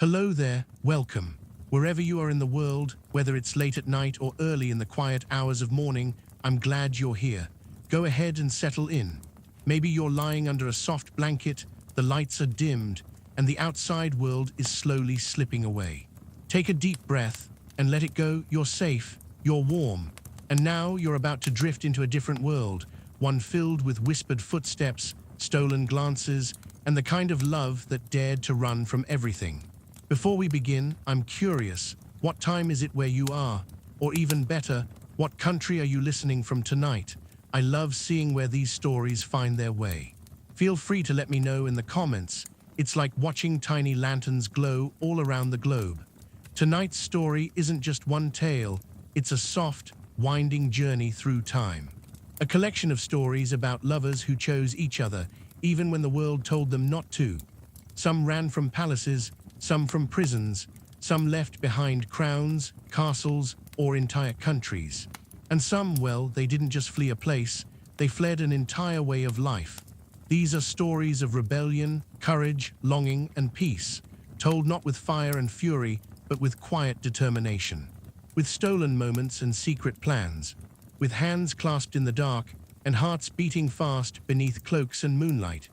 Hello there, welcome. Wherever you are in the world, whether it's late at night or early in the quiet hours of morning, I'm glad you're here. Go ahead and settle in. Maybe you're lying under a soft blanket, the lights are dimmed, and the outside world is slowly slipping away. Take a deep breath and let it go. You're safe, you're warm, and now you're about to drift into a different world, one filled with whispered footsteps, stolen glances, and the kind of love that dared to run from everything. Before we begin, I'm curious, what time is it where you are? Or even better, what country are you listening from tonight? I love seeing where these stories find their way. Feel free to let me know in the comments. It's like watching tiny lanterns glow all around the globe. Tonight's story isn't just one tale, it's a soft, winding journey through time. A collection of stories about lovers who chose each other, even when the world told them not to. Some ran from palaces, some from prisons, some left behind crowns, castles, or entire countries. And some, well, they didn't just flee a place, they fled an entire way of life. These are stories of rebellion, courage, longing, and peace, told not with fire and fury, but with quiet determination. With stolen moments and secret plans, with hands clasped in the dark and hearts beating fast beneath cloaks and moonlight.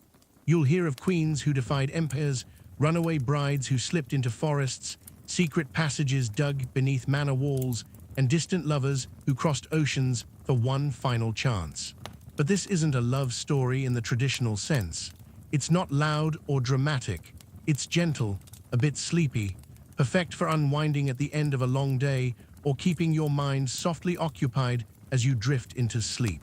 You'll hear of queens who defied empires, runaway brides who slipped into forests, secret passages dug beneath manor walls, and distant lovers who crossed oceans for one final chance. But this isn't a love story in the traditional sense. It's not loud or dramatic. It's gentle, a bit sleepy, perfect for unwinding at the end of a long day or keeping your mind softly occupied as you drift into sleep.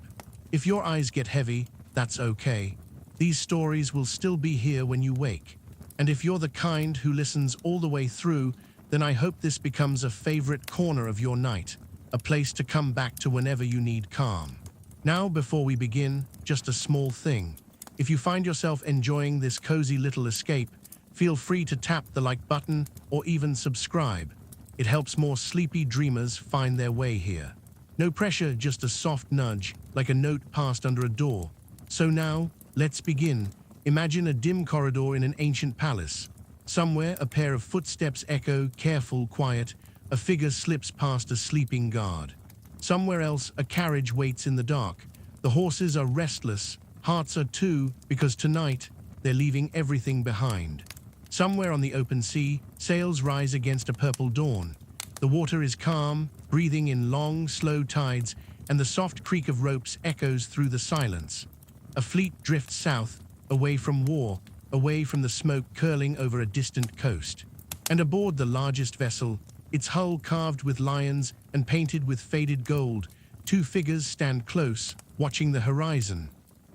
If your eyes get heavy, that's okay. These stories will still be here when you wake. And if you're the kind who listens all the way through, then I hope this becomes a favorite corner of your night, a place to come back to whenever you need calm. Now, before we begin, just a small thing. If you find yourself enjoying this cozy little escape, feel free to tap the like button or even subscribe. It helps more sleepy dreamers find their way here. No pressure, just a soft nudge, like a note passed under a door. So now, let's begin. Imagine a dim corridor in an ancient palace. Somewhere, a pair of footsteps echo, careful, quiet. A figure slips past a sleeping guard. Somewhere else, a carriage waits in the dark. The horses are restless, hearts are too, because tonight, they're leaving everything behind. Somewhere on the open sea, sails rise against a purple dawn. The water is calm, breathing in long, slow tides, and the soft creak of ropes echoes through the silence. A fleet drifts south, away from war, away from the smoke curling over a distant coast. And aboard the largest vessel, its hull carved with lions and painted with faded gold, two figures stand close, watching the horizon.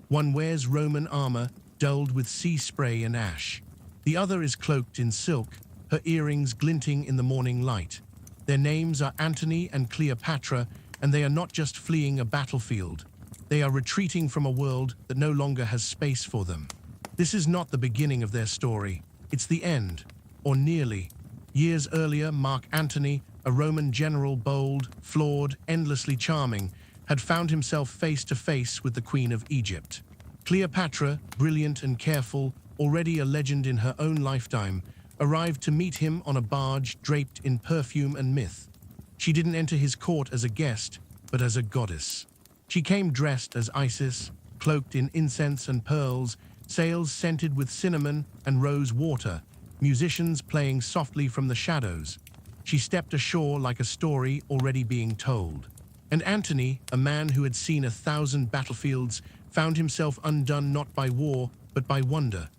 One wears Roman armor, dulled with sea spray and ash. The other is cloaked in silk, her earrings glinting in the morning light. Their names are Antony and Cleopatra, and they are not just fleeing a battlefield. They are retreating from a world that no longer has space for them. This is not the beginning of their story. It's the end, or nearly. Years earlier, Mark Antony, a Roman general bold, flawed, endlessly charming, had found himself face to face with the Queen of Egypt. Cleopatra, brilliant and careful, already a legend in her own lifetime, arrived to meet him on a barge draped in perfume and myth. She didn't enter his court as a guest, but as a goddess. She came dressed as Isis, cloaked in incense and pearls, sails scented with cinnamon and rose water, musicians playing softly from the shadows. She stepped ashore like a story already being told. And Antony, a man who had seen 1,000 battlefields, found himself undone not by war, but by wonder.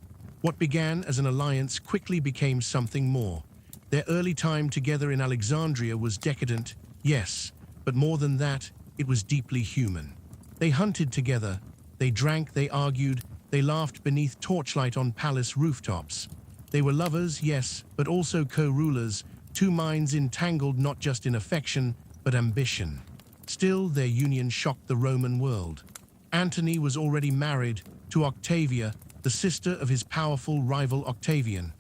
What began as an alliance quickly became something more. Their early time together in Alexandria was decadent, yes, but more than that, it was deeply human. They hunted together, they drank, they argued, they laughed beneath torchlight on palace rooftops. They were lovers, yes, but also co-rulers, two minds entangled not just in affection, but ambition. Still, their union shocked the Roman world. Antony was already married to Octavia, the sister of his powerful rival Octavian.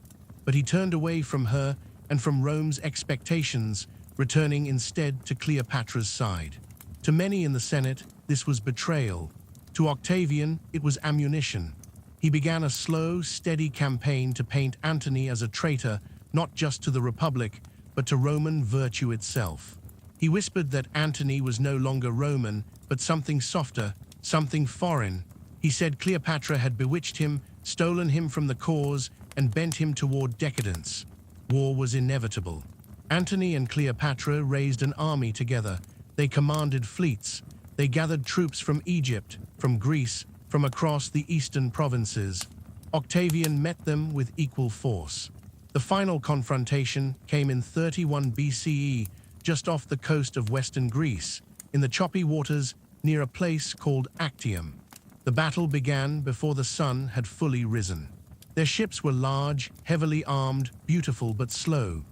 But he turned away from her and from Rome's expectations, returning instead to Cleopatra's side. To many in the Senate, this was betrayal. To Octavian, it was ammunition. He began a slow, steady campaign to paint Antony as a traitor, not just to the Republic, but to Roman virtue itself. He whispered that Antony was no longer Roman, but something softer, something foreign. He said Cleopatra had bewitched him, stolen him from the cause, and bent him toward decadence. War was inevitable. Antony and Cleopatra raised an army together. They commanded fleets. They gathered troops from Egypt, from Greece, from across the eastern provinces. Octavian met them with equal force. The final confrontation came in 31 BCE, just off the coast of western Greece, in the choppy waters near a place called Actium. The battle began before the sun had fully risen. Their ships were large, heavily armed, beautiful but slow.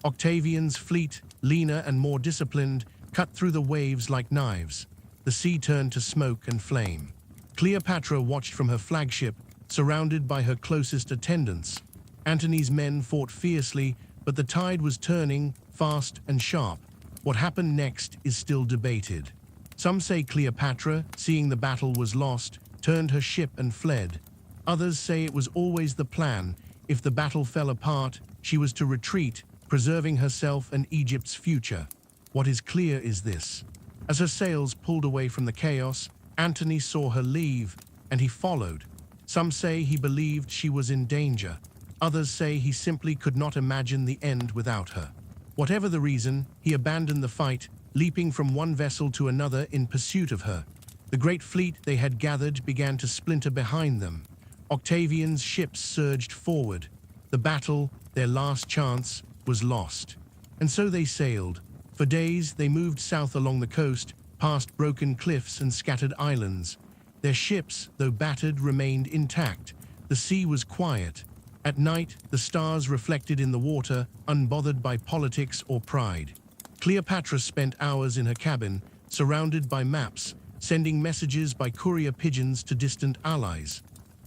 Octavian's fleet, leaner and more disciplined, cut through the waves like knives. The sea turned to smoke and flame. Cleopatra watched from her flagship, surrounded by her closest attendants. Antony's men fought fiercely, but the tide was turning, fast and sharp. What happened next is still debated. Some say Cleopatra, seeing the battle was lost, turned her ship and fled. Others say it was always the plan. If the battle fell apart, she was to retreat, preserving herself and Egypt's future. What is clear is this. As her sails pulled away from the chaos, Antony saw her leave, and he followed. Some say he believed she was in danger. Others say he simply could not imagine the end without her. Whatever the reason, he abandoned the fight, leaping from one vessel to another in pursuit of her. The great fleet they had gathered began to splinter behind them. Octavian's ships surged forward. The battle, their last chance, was lost. And so they sailed. For days they moved south along the coast, past broken cliffs and scattered islands. Their ships, though battered, remained intact. The sea was quiet. At night, the stars reflected in the water, unbothered by politics or pride. Cleopatra spent hours in her cabin, surrounded by maps, sending messages by courier pigeons to distant allies.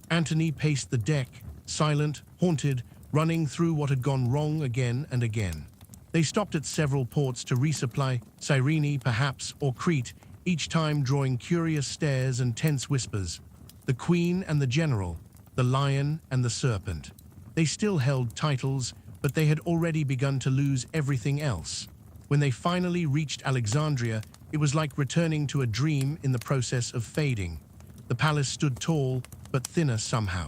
Antony paced the deck, silent, haunted, running through what had gone wrong again and again. They stopped at several ports to resupply, Cyrene perhaps, or Crete, each time drawing curious stares and tense whispers. The queen and the general, the lion and the serpent. They still held titles, but they had already begun to lose everything else. When they finally reached Alexandria, it was like returning to a dream in the process of fading. The palace stood tall, but thinner somehow.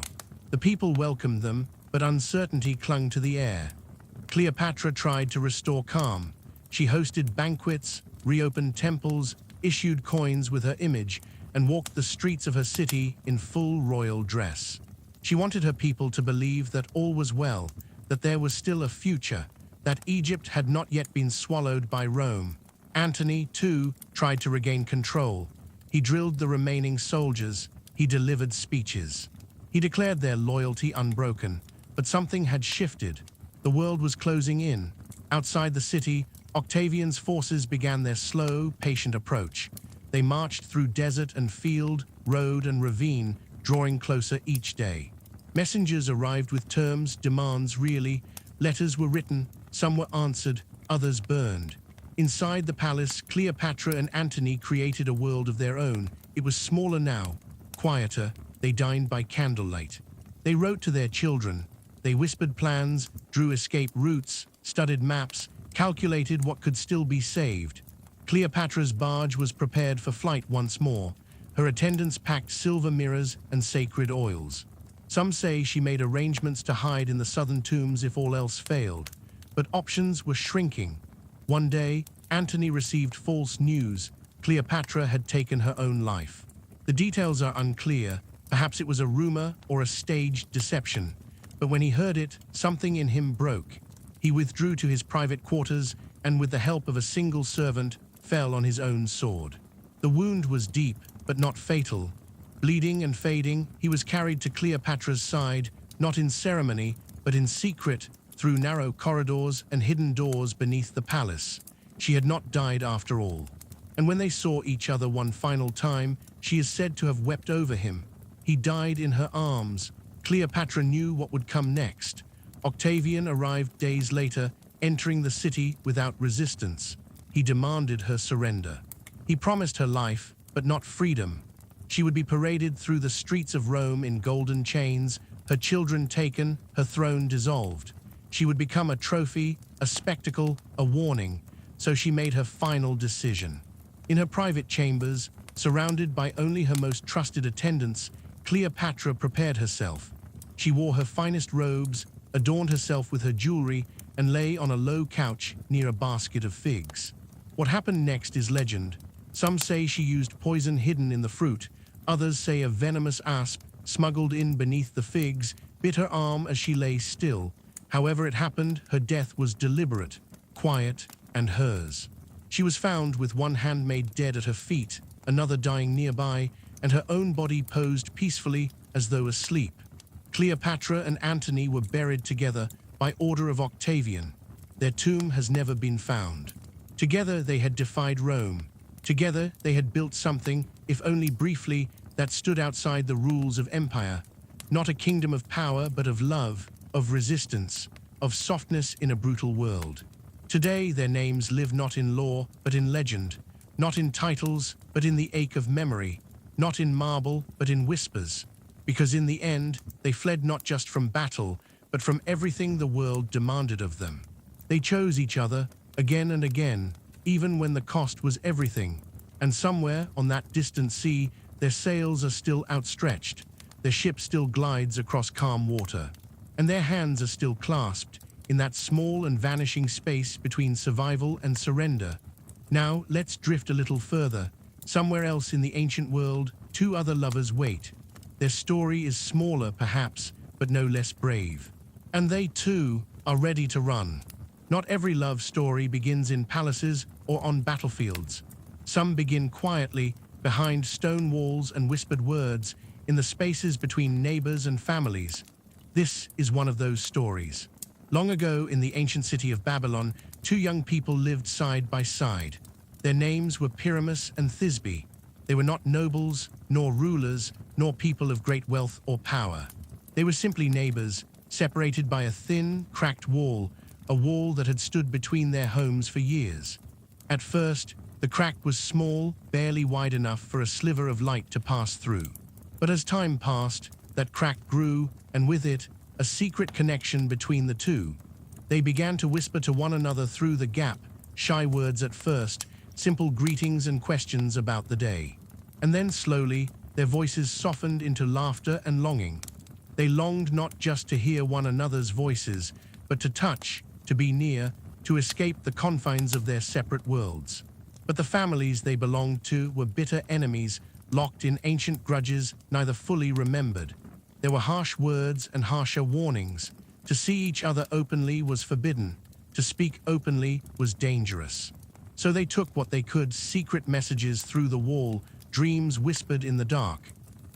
The people welcomed them, but uncertainty clung to the air. Cleopatra tried to restore calm. She hosted banquets, reopened temples, issued coins with her image, and walked the streets of her city in full royal dress. She wanted her people to believe that all was well, that there was still a future, that Egypt had not yet been swallowed by Rome. Antony, too, tried to regain control. He drilled the remaining soldiers. He delivered speeches. He declared their loyalty unbroken, but something had shifted. The world was closing in. Outside the city, Octavian's forces began their slow, patient approach. They marched through desert and field, road and ravine, drawing closer each day. Messengers arrived with terms, demands really. Letters were written, some were answered, others burned. Inside the palace, Cleopatra and Antony created a world of their own. It was smaller now, quieter. They dined by candlelight. They wrote to their children. They whispered plans, drew escape routes, studied maps, calculated what could still be saved. Cleopatra's barge was prepared for flight once more. Her attendants packed silver mirrors and sacred oils. Some say she made arrangements to hide in the southern tombs if all else failed. But options were shrinking. One day, Antony received false news. Cleopatra had taken her own life. The details are unclear. Perhaps it was a rumor or a staged deception. But when he heard it, something in him broke. He withdrew to his private quarters and, with the help of a single servant, fell on his own sword. The wound was deep, but not fatal. Bleeding and fading, he was carried to Cleopatra's side, not in ceremony, but in secret, through narrow corridors and hidden doors beneath the palace. She had not died after all. And when they saw each other one final time, she is said to have wept over him. He died in her arms. Cleopatra knew what would come next. Octavian arrived days later, entering the city without resistance. He demanded her surrender. He promised her life, but not freedom. She would be paraded through the streets of Rome in golden chains, her children taken, her throne dissolved. She would become a trophy, a spectacle, a warning, so she made her final decision. In her private chambers, surrounded by only her most trusted attendants, Cleopatra prepared herself. She wore her finest robes, adorned herself with her jewelry, and lay on a low couch near a basket of figs. What happened next is legend. Some say she used poison hidden in the fruit. Others say a venomous asp, smuggled in beneath the figs, bit her arm as she lay still. However it happened, her death was deliberate, quiet, and hers. She was found with one handmaid dead at her feet, another dying nearby, and her own body posed peacefully as though asleep. Cleopatra and Antony were buried together by order of Octavian. Their tomb has never been found. Together they had defied Rome. Together they had built something, if only briefly, that stood outside the rules of empire. Not a kingdom of power, but of love, of resistance, of softness in a brutal world. Today their names live not in lore, but in legend. Not in titles, but in the ache of memory. Not in marble, but in whispers. Because in the end, they fled not just from battle, but from everything the world demanded of them. They chose each other, again and again, even when the cost was everything. And somewhere on that distant sea, their sails are still outstretched, their ship still glides across calm water, and their hands are still clasped in that small and vanishing space between survival and surrender. Now, let's drift a little further. Somewhere else in the ancient world, two other lovers wait. Their story is smaller, perhaps, but no less brave. And they, too, are ready to run. Not every love story begins in palaces or on battlefields. Some begin quietly, behind stone walls and whispered words, in the spaces between neighbors and families. This is one of those stories. Long ago, in the ancient city of Babylon, two young people lived side by side. Their names were Pyramus and Thisbe. They were not nobles, nor rulers, nor people of great wealth or power. They were simply neighbors, separated by a thin, cracked wall, a wall that had stood between their homes for years. At first, the crack was small, barely wide enough for a sliver of light to pass through. But as time passed, that crack grew, and with it, a secret connection between the two. They began to whisper to one another through the gap, shy words at first, simple greetings and questions about the day. And then slowly, their voices softened into laughter and longing. They longed not just to hear one another's voices, but to touch, to be near, to escape the confines of their separate worlds. But the families they belonged to were bitter enemies, locked in ancient grudges neither fully remembered. There were harsh words and harsher warnings. To see each other openly was forbidden. To speak openly was dangerous. So they took what they could, secret messages through the wall, dreams whispered in the dark.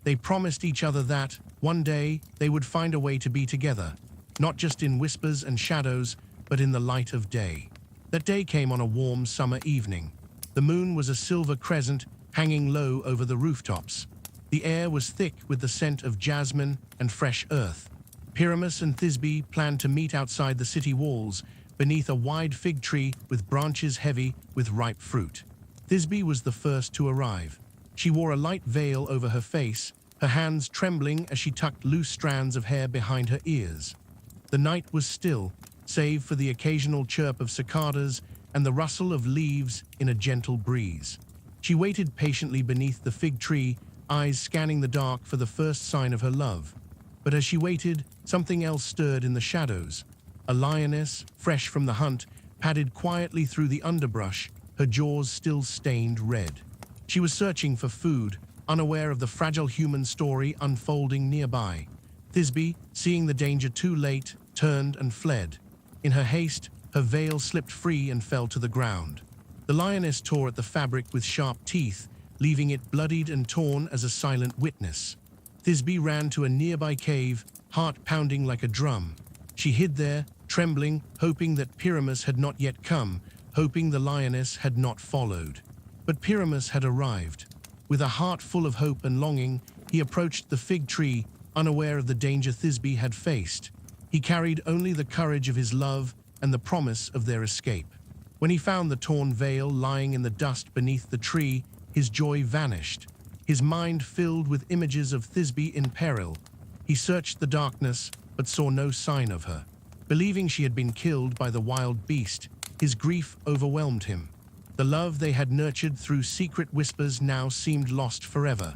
They promised each other that, one day, they would find a way to be together, not just in whispers and shadows, but in the light of day. That day came on a warm summer evening. The moon was a silver crescent hanging low over the rooftops. The air was thick with the scent of jasmine and fresh earth. Pyramus and Thisbe planned to meet outside the city walls, beneath a wide fig tree with branches heavy with ripe fruit. Thisbe was the first to arrive. She wore a light veil over her face, her hands trembling as she tucked loose strands of hair behind her ears. The night was still, save for the occasional chirp of cicadas and the rustle of leaves in a gentle breeze. She waited patiently beneath the fig tree, eyes scanning the dark for the first sign of her love. But as she waited, something else stirred in the shadows. A lioness, fresh from the hunt, padded quietly through the underbrush, her jaws still stained red. She was searching for food, unaware of the fragile human story unfolding nearby. Thisbe, seeing the danger too late, turned and fled. In her haste, her veil slipped free and fell to the ground. The lioness tore at the fabric with sharp teeth, leaving it bloodied and torn as a silent witness. Thisbe ran to a nearby cave, heart pounding like a drum. She hid there, trembling, hoping that Pyramus had not yet come, hoping the lioness had not followed. But Pyramus had arrived. With a heart full of hope and longing, he approached the fig tree, unaware of the danger Thisbe had faced. He carried only the courage of his love and the promise of their escape. When he found the torn veil lying in the dust beneath the tree, his joy vanished. His mind filled with images of Thisbe in peril. He searched the darkness, but saw no sign of her. Believing she had been killed by the wild beast, his grief overwhelmed him. The love they had nurtured through secret whispers now seemed lost forever.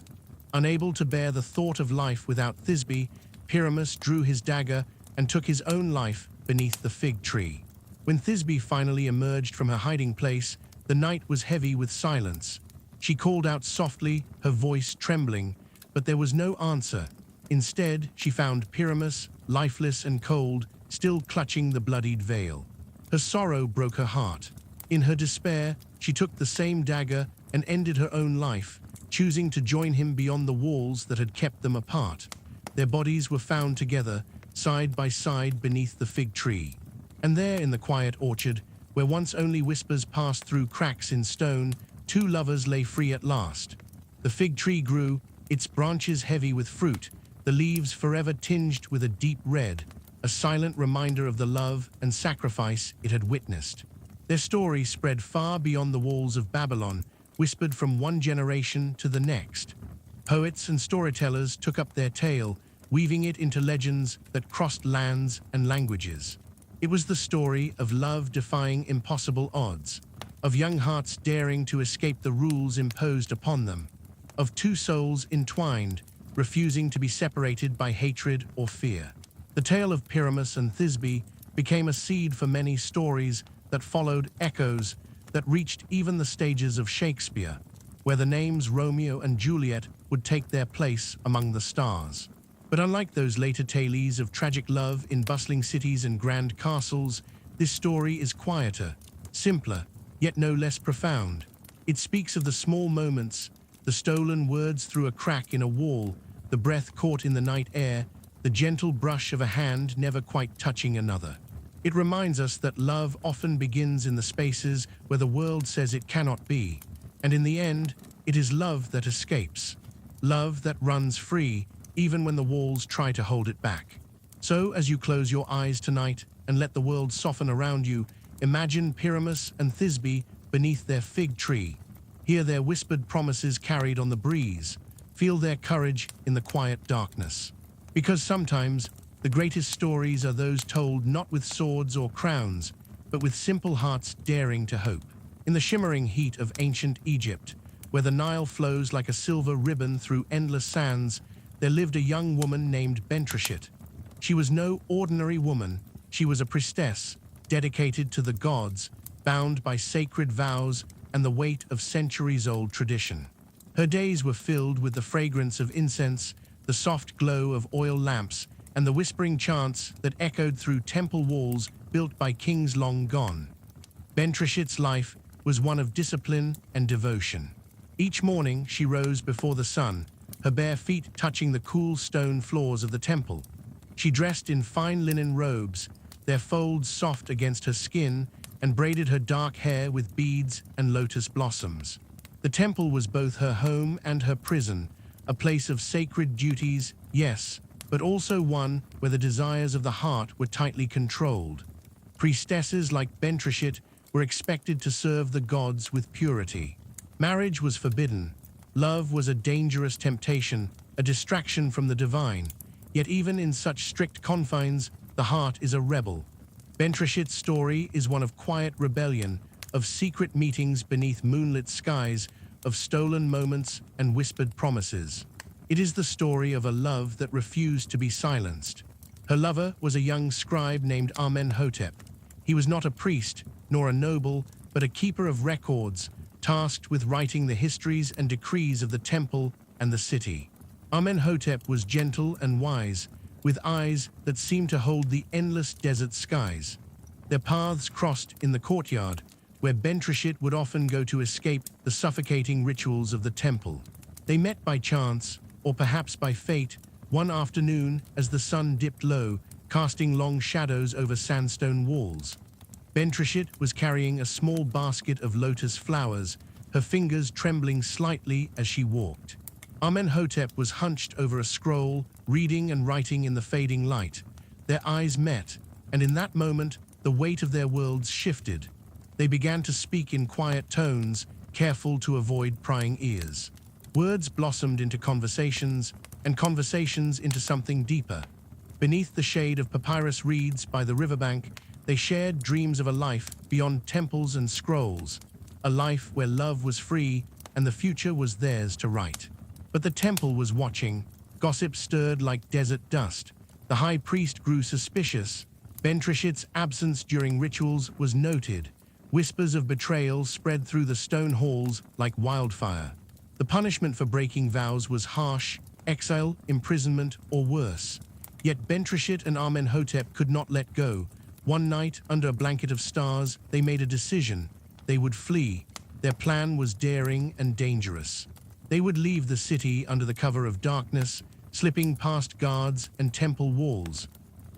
Unable to bear the thought of life without Thisbe, Pyramus drew his dagger and took his own life beneath the fig tree. When Thisbe finally emerged from her hiding place, the night was heavy with silence. She called out softly, her voice trembling, but there was no answer. Instead, she found Pyramus, lifeless and cold, still clutching the bloodied veil. Her sorrow broke her heart. In her despair, she took the same dagger and ended her own life, choosing to join him beyond the walls that had kept them apart. Their bodies were found together, side by side beneath the fig tree. And there in the quiet orchard, where once only whispers passed through cracks in stone, two lovers lay free at last. The fig tree grew, its branches heavy with fruit, the leaves forever tinged with a deep red, a silent reminder of the love and sacrifice it had witnessed. Their story spread far beyond the walls of Babylon, whispered from one generation to the next. Poets and storytellers took up their tale, weaving it into legends that crossed lands and languages. It was the story of love defying impossible odds, of young hearts daring to escape the rules imposed upon them, of two souls entwined, refusing to be separated by hatred or fear. The tale of Pyramus and Thisbe became a seed for many stories that followed, echoes that reached even the stages of Shakespeare, where the names Romeo and Juliet would take their place among the stars. But unlike those later tales of tragic love in bustling cities and grand castles, this story is quieter, simpler, yet no less profound. It speaks of the small moments, the stolen words through a crack in a wall, the breath caught in the night air, the gentle brush of a hand never quite touching another. It reminds us that love often begins in the spaces where the world says it cannot be, and in the end, it is love that escapes, love that runs free, even when the walls try to hold it back. So, as you close your eyes tonight and let the world soften around you, imagine Pyramus and Thisbe beneath their fig tree. Hear their whispered promises carried on the breeze. Feel their courage in the quiet darkness. Because sometimes, the greatest stories are those told not with swords or crowns, but with simple hearts daring to hope. In the shimmering heat of ancient Egypt, where the Nile flows like a silver ribbon through endless sands, there lived a young woman named Bentrishit. She was no ordinary woman. She was a priestess, dedicated to the gods, bound by sacred vows and the weight of centuries-old tradition. Her days were filled with the fragrance of incense, the soft glow of oil lamps, and the whispering chants that echoed through temple walls built by kings long gone. Bentrishit's life was one of discipline and devotion. Each morning she rose before the sun, her bare feet touching the cool stone floors of the temple. She dressed in fine linen robes, their folds soft against her skin, and braided her dark hair with beads and lotus blossoms. The temple was both her home and her prison, a place of sacred duties, yes, but also one where the desires of the heart were tightly controlled. Priestesses like Bentrishit were expected to serve the gods with purity. Marriage was forbidden. Love was a dangerous temptation, a distraction from the divine. Yet even in such strict confines, the heart is a rebel. Bentrishit's story is one of quiet rebellion, of secret meetings beneath moonlit skies, of stolen moments and whispered promises. It is the story of a love that refused to be silenced. Her lover was a young scribe named Amenhotep. He was not a priest, nor a noble, but a keeper of records, tasked with writing the histories and decrees of the temple and the city. Amenhotep was gentle and wise, with eyes that seemed to hold the endless desert skies. Their paths crossed in the courtyard, where Bentrishit would often go to escape the suffocating rituals of the temple. They met by chance, or perhaps by fate, one afternoon as the sun dipped low, casting long shadows over sandstone walls. Bentrishit was carrying a small basket of lotus flowers, her fingers trembling slightly as she walked. Amenhotep was hunched over a scroll, reading and writing in the fading light. Their eyes met, and in that moment, the weight of their worlds shifted. They began to speak in quiet tones, careful to avoid prying ears. Words blossomed into conversations, and conversations into something deeper. Beneath the shade of papyrus reeds by the riverbank, they shared dreams of a life beyond temples and scrolls, a life where love was free and the future was theirs to write. But the temple was watching. Gossip stirred like desert dust. The high priest grew suspicious. Bentrishit's absence during rituals was noted. Whispers of betrayal spread through the stone halls like wildfire. The punishment for breaking vows was harsh: exile, imprisonment, or worse. Yet Bentrishit and Amenhotep could not let go. One night, under a blanket of stars, they made a decision. They would flee. Their plan was daring and dangerous. They would leave the city under the cover of darkness, slipping past guards and temple walls.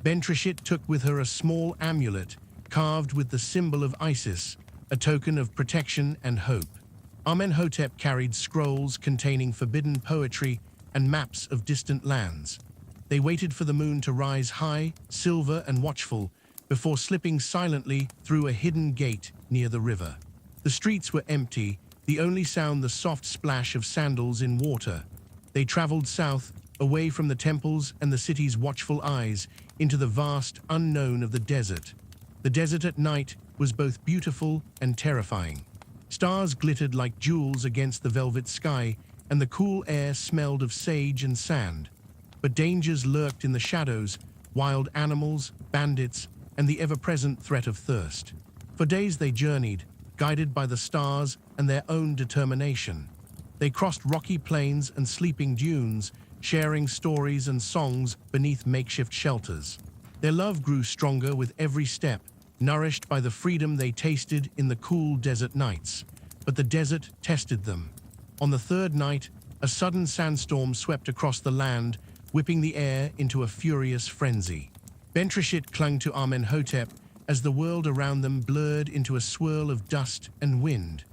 Bentrishit took with her a small amulet, carved with the symbol of Isis, a token of protection and hope. Amenhotep carried scrolls containing forbidden poetry and maps of distant lands. They waited for the moon to rise high, silver and watchful, before slipping silently through a hidden gate near the river. The streets were empty, the only sound the soft splash of sandals in water. They traveled south, away from the temples and the city's watchful eyes, into the vast unknown of the desert. The desert at night was both beautiful and terrifying. Stars glittered like jewels against the velvet sky, and the cool air smelled of sage and sand. But dangers lurked in the shadows: wild animals, bandits, and the ever-present threat of thirst. For days they journeyed, guided by the stars and their own determination. They crossed rocky plains and sleeping dunes, sharing stories and songs beneath makeshift shelters. Their love grew stronger with every step, nourished by the freedom they tasted in the cool desert nights. But the desert tested them. On the third night, a sudden sandstorm swept across the land, whipping the air into a furious frenzy. Bentrishit clung to Amenhotep as the world around them blurred into a swirl of dust and wind.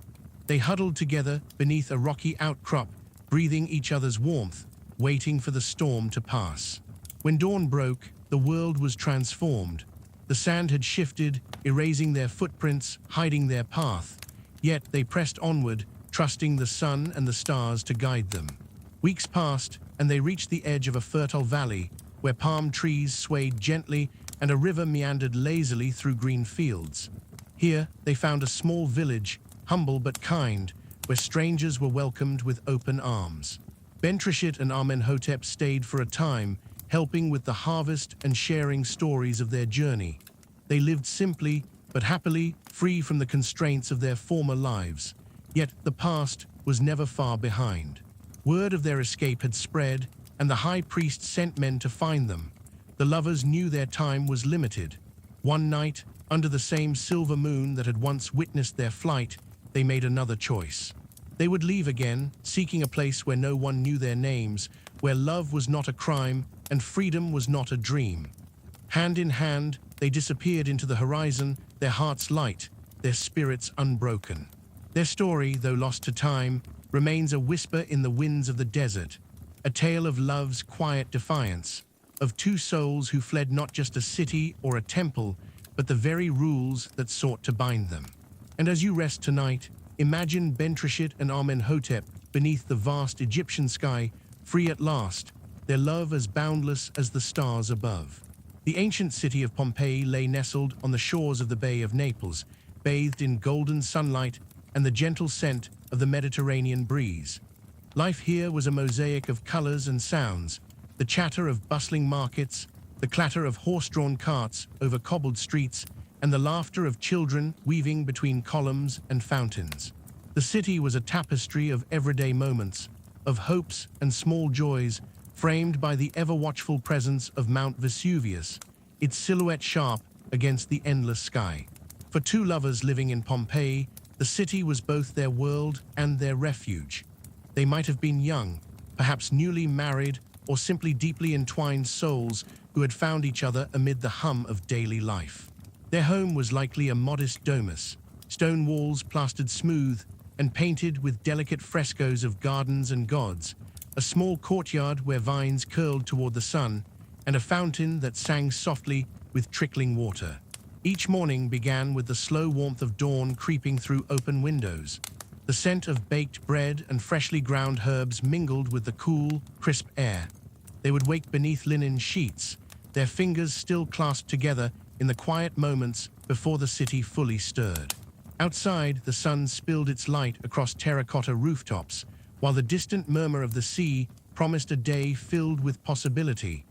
They huddled together beneath a rocky outcrop, breathing each other's warmth, waiting for the storm to pass. When dawn broke, the world was transformed. The sand had shifted, erasing their footprints, hiding their path. Yet they pressed onward, trusting the sun and the stars to guide them. Weeks passed, and they reached the edge of a fertile valley, where palm trees swayed gently and a river meandered lazily through green fields. Here, they found a small village, humble but kind, where strangers were welcomed with open arms. Bentrishit and Amenhotep stayed for a time, helping with the harvest and sharing stories of their journey. They lived simply, but happily, free from the constraints of their former lives. Yet the past was never far behind. Word of their escape had spread, and the high priest sent men to find them. The lovers knew their time was limited. One night, under the same silver moon that had once witnessed their flight, they made another choice. They would leave again, seeking a place where no one knew their names, where love was not a crime and freedom was not a dream. Hand in hand, they disappeared into the horizon, their hearts light, their spirits unbroken. Their story, though lost to time, remains a whisper in the winds of the desert, a tale of love's quiet defiance, of two souls who fled not just a city or a temple, but the very rules that sought to bind them. And as you rest tonight, imagine Bentrishit and Amenhotep beneath the vast Egyptian sky, free at last, their love as boundless as the stars above. The ancient city of Pompeii lay nestled on the shores of the Bay of Naples, bathed in golden sunlight and the gentle scent of the Mediterranean breeze. Life here was a mosaic of colors and sounds, the chatter of bustling markets, the clatter of horse-drawn carts over cobbled streets, and the laughter of children weaving between columns and fountains. The city was a tapestry of everyday moments, of hopes and small joys, framed by the ever-watchful presence of Mount Vesuvius, its silhouette sharp against the endless sky. For two lovers living in Pompeii, the city was both their world and their refuge. They might have been young, perhaps newly married, or simply deeply entwined souls who had found each other amid the hum of daily life. Their home was likely a modest domus, stone walls plastered smooth and painted with delicate frescoes of gardens and gods, a small courtyard where vines curled toward the sun, and a fountain that sang softly with trickling water. Each morning began with the slow warmth of dawn creeping through open windows. The scent of baked bread and freshly ground herbs mingled with the cool, crisp air. They would wake beneath linen sheets, their fingers still clasped together in the quiet moments before the city fully stirred. Outside, the sun spilled its light across terracotta rooftops, while the distant murmur of the sea promised a day filled with possibility.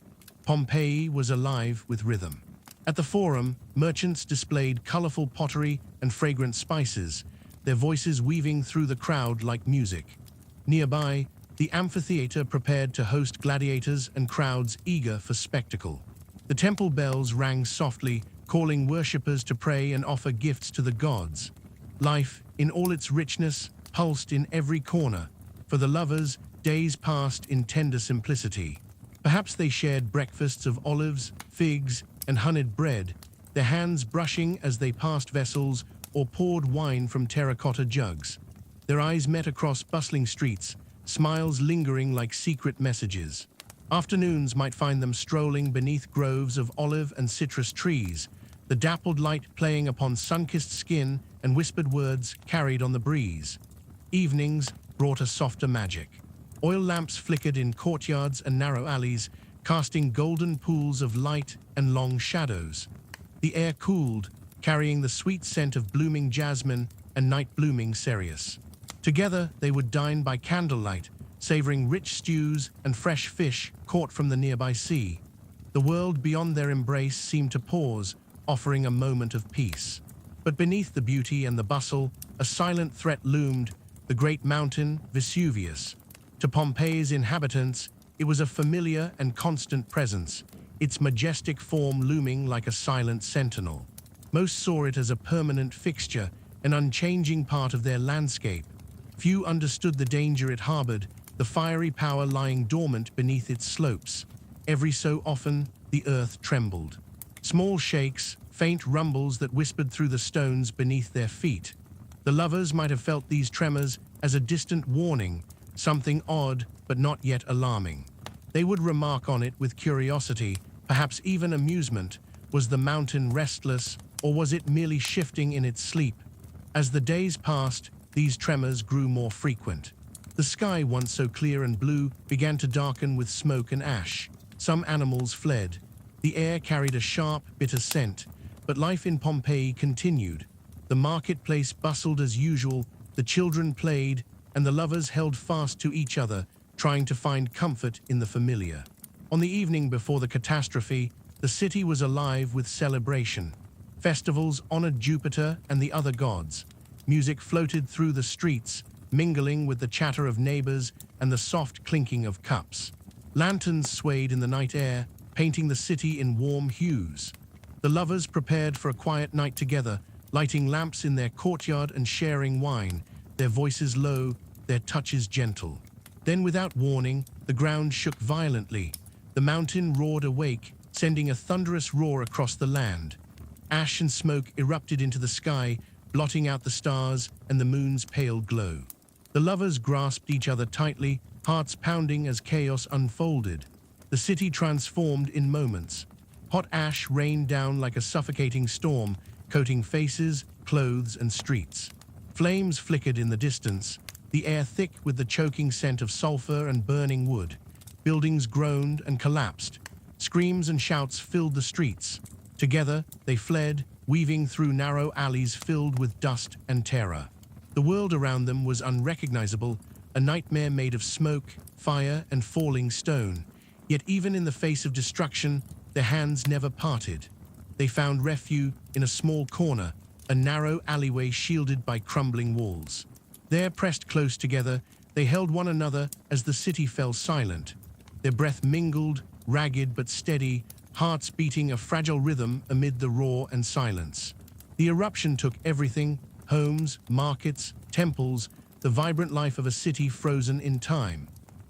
Pompeii was alive with rhythm. At the Forum, merchants displayed colorful pottery and fragrant spices, their voices weaving through the crowd like music. Nearby, the amphitheater prepared to host gladiators and crowds eager for spectacle. The temple bells rang softly, calling worshippers to pray and offer gifts to the gods. Life, in all its richness, pulsed in every corner. For the lovers, days passed in tender simplicity. Perhaps they shared breakfasts of olives, figs, and honeyed bread, their hands brushing as they passed vessels or poured wine from terracotta jugs. Their eyes met across bustling streets, smiles lingering like secret messages. Afternoons might find them strolling beneath groves of olive and citrus trees, the dappled light playing upon sun-kissed skin and whispered words carried on the breeze. Evenings brought a softer magic. Oil lamps flickered in courtyards and narrow alleys, casting golden pools of light and long shadows. The air cooled, carrying the sweet scent of blooming jasmine and night-blooming cereus. Together, they would dine by candlelight, savoring rich stews and fresh fish caught from the nearby sea. The world beyond their embrace seemed to pause, offering a moment of peace. But beneath the beauty and the bustle, a silent threat loomed, the great mountain Vesuvius. To Pompeii's inhabitants, it was a familiar and constant presence, its majestic form looming like a silent sentinel. Most saw it as a permanent fixture, an unchanging part of their landscape. Few understood the danger it harbored, the fiery power lying dormant beneath its slopes. Every so often, the earth trembled. Small shakes, faint rumbles that whispered through the stones beneath their feet. The lovers might have felt these tremors as a distant warning, something odd but not yet alarming. They would remark on it with curiosity, perhaps even amusement. Was the mountain restless, or was it merely shifting in its sleep? As the days passed, these tremors grew more frequent. The sky, once so clear and blue, began to darken with smoke and ash. Some animals fled. The air carried a sharp, bitter scent, but life in Pompeii continued. The marketplace bustled as usual, the children played, and the lovers held fast to each other, trying to find comfort in the familiar. On the evening before the catastrophe, the city was alive with celebration. Festivals honored Jupiter and the other gods. Music floated through the streets, mingling with the chatter of neighbors and the soft clinking of cups. Lanterns swayed in the night air, painting the city in warm hues. The lovers prepared for a quiet night together, lighting lamps in their courtyard and sharing wine, their voices low, their touches gentle. Then, without warning, the ground shook violently. The mountain roared awake, sending a thunderous roar across the land. Ash and smoke erupted into the sky, blotting out the stars and the moon's pale glow. The lovers grasped each other tightly, hearts pounding as chaos unfolded. The city transformed in moments. Hot ash rained down like a suffocating storm, coating faces, clothes, and streets. Flames flickered in the distance, the air thick with the choking scent of sulfur and burning wood. Buildings groaned and collapsed. Screams and shouts filled the streets. Together, they fled, weaving through narrow alleys filled with dust and terror. The world around them was unrecognizable, a nightmare made of smoke, fire, and falling stone. Yet even in the face of destruction, their hands never parted. They found refuge in a small corner, a narrow alleyway shielded by crumbling walls. There, pressed close together, they held one another as the city fell silent. Their breath mingled, ragged but steady, hearts beating a fragile rhythm amid the roar and silence. The eruption took everything: homes, markets, temples, the vibrant life of a city frozen in time.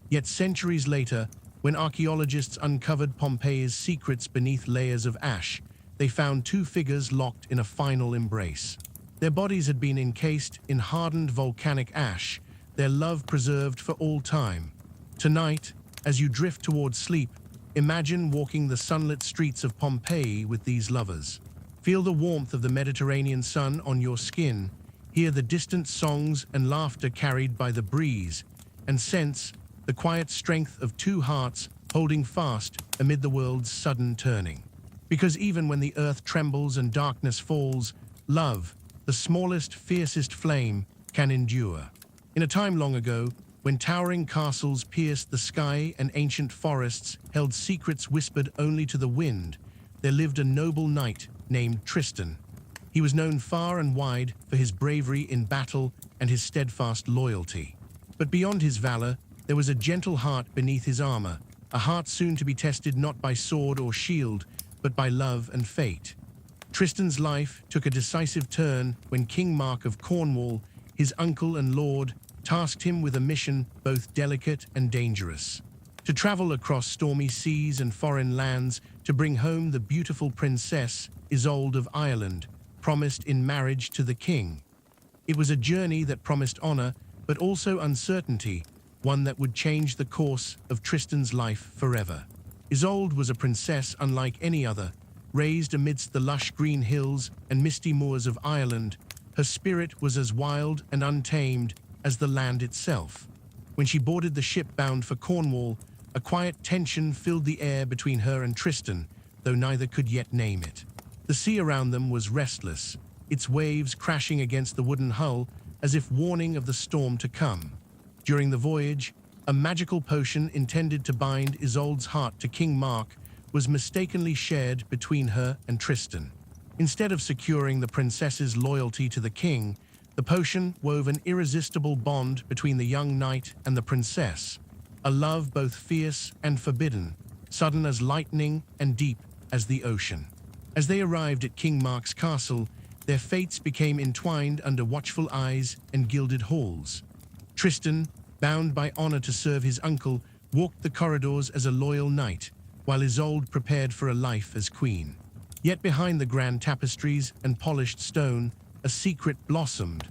Yet centuries later, when archaeologists uncovered Pompeii's secrets beneath layers of ash, they found two figures locked in a final embrace. Their bodies had been encased in hardened volcanic ash, their love preserved for all time. Tonight, as you drift towards sleep, imagine walking the sunlit streets of Pompeii with these lovers. Feel the warmth of the Mediterranean sun on your skin, hear the distant songs and laughter carried by the breeze, and sense the quiet strength of two hearts holding fast amid the world's sudden turning. Because even when the earth trembles and darkness falls, love, the smallest, fiercest flame, can endure. In a time long ago, when towering castles pierced the sky and ancient forests held secrets whispered only to the wind, there lived a noble knight named Tristan. He was known far and wide for his bravery in battle and his steadfast loyalty. But beyond his valor, there was a gentle heart beneath his armor, a heart soon to be tested not by sword or shield, but by love and fate. Tristan's life took a decisive turn when King Mark of Cornwall, his uncle and lord, tasked him with a mission both delicate and dangerous. To travel across stormy seas and foreign lands to bring home the beautiful princess, Isolde of Ireland, promised in marriage to the king. It was a journey that promised honor, but also uncertainty, one that would change the course of Tristan's life forever. Isolde was a princess unlike any other, raised amidst the lush green hills and misty moors of Ireland. Her spirit was as wild and untamed as the land itself. When she boarded the ship bound for Cornwall, a quiet tension filled the air between her and Tristan, though neither could yet name it. The sea around them was restless, its waves crashing against the wooden hull as if warning of the storm to come. During the voyage, a magical potion intended to bind Isolde's heart to King Mark was mistakenly shared between her and Tristan. Instead of securing the princess's loyalty to the king, the potion wove an irresistible bond between the young knight and the princess, a love both fierce and forbidden, sudden as lightning and deep as the ocean. As they arrived at King Mark's castle, their fates became entwined under watchful eyes and gilded halls. Tristan, bound by honor to serve his uncle, walked the corridors as a loyal knight, while Isolde prepared for a life as queen. Yet behind the grand tapestries and polished stone, a secret blossomed.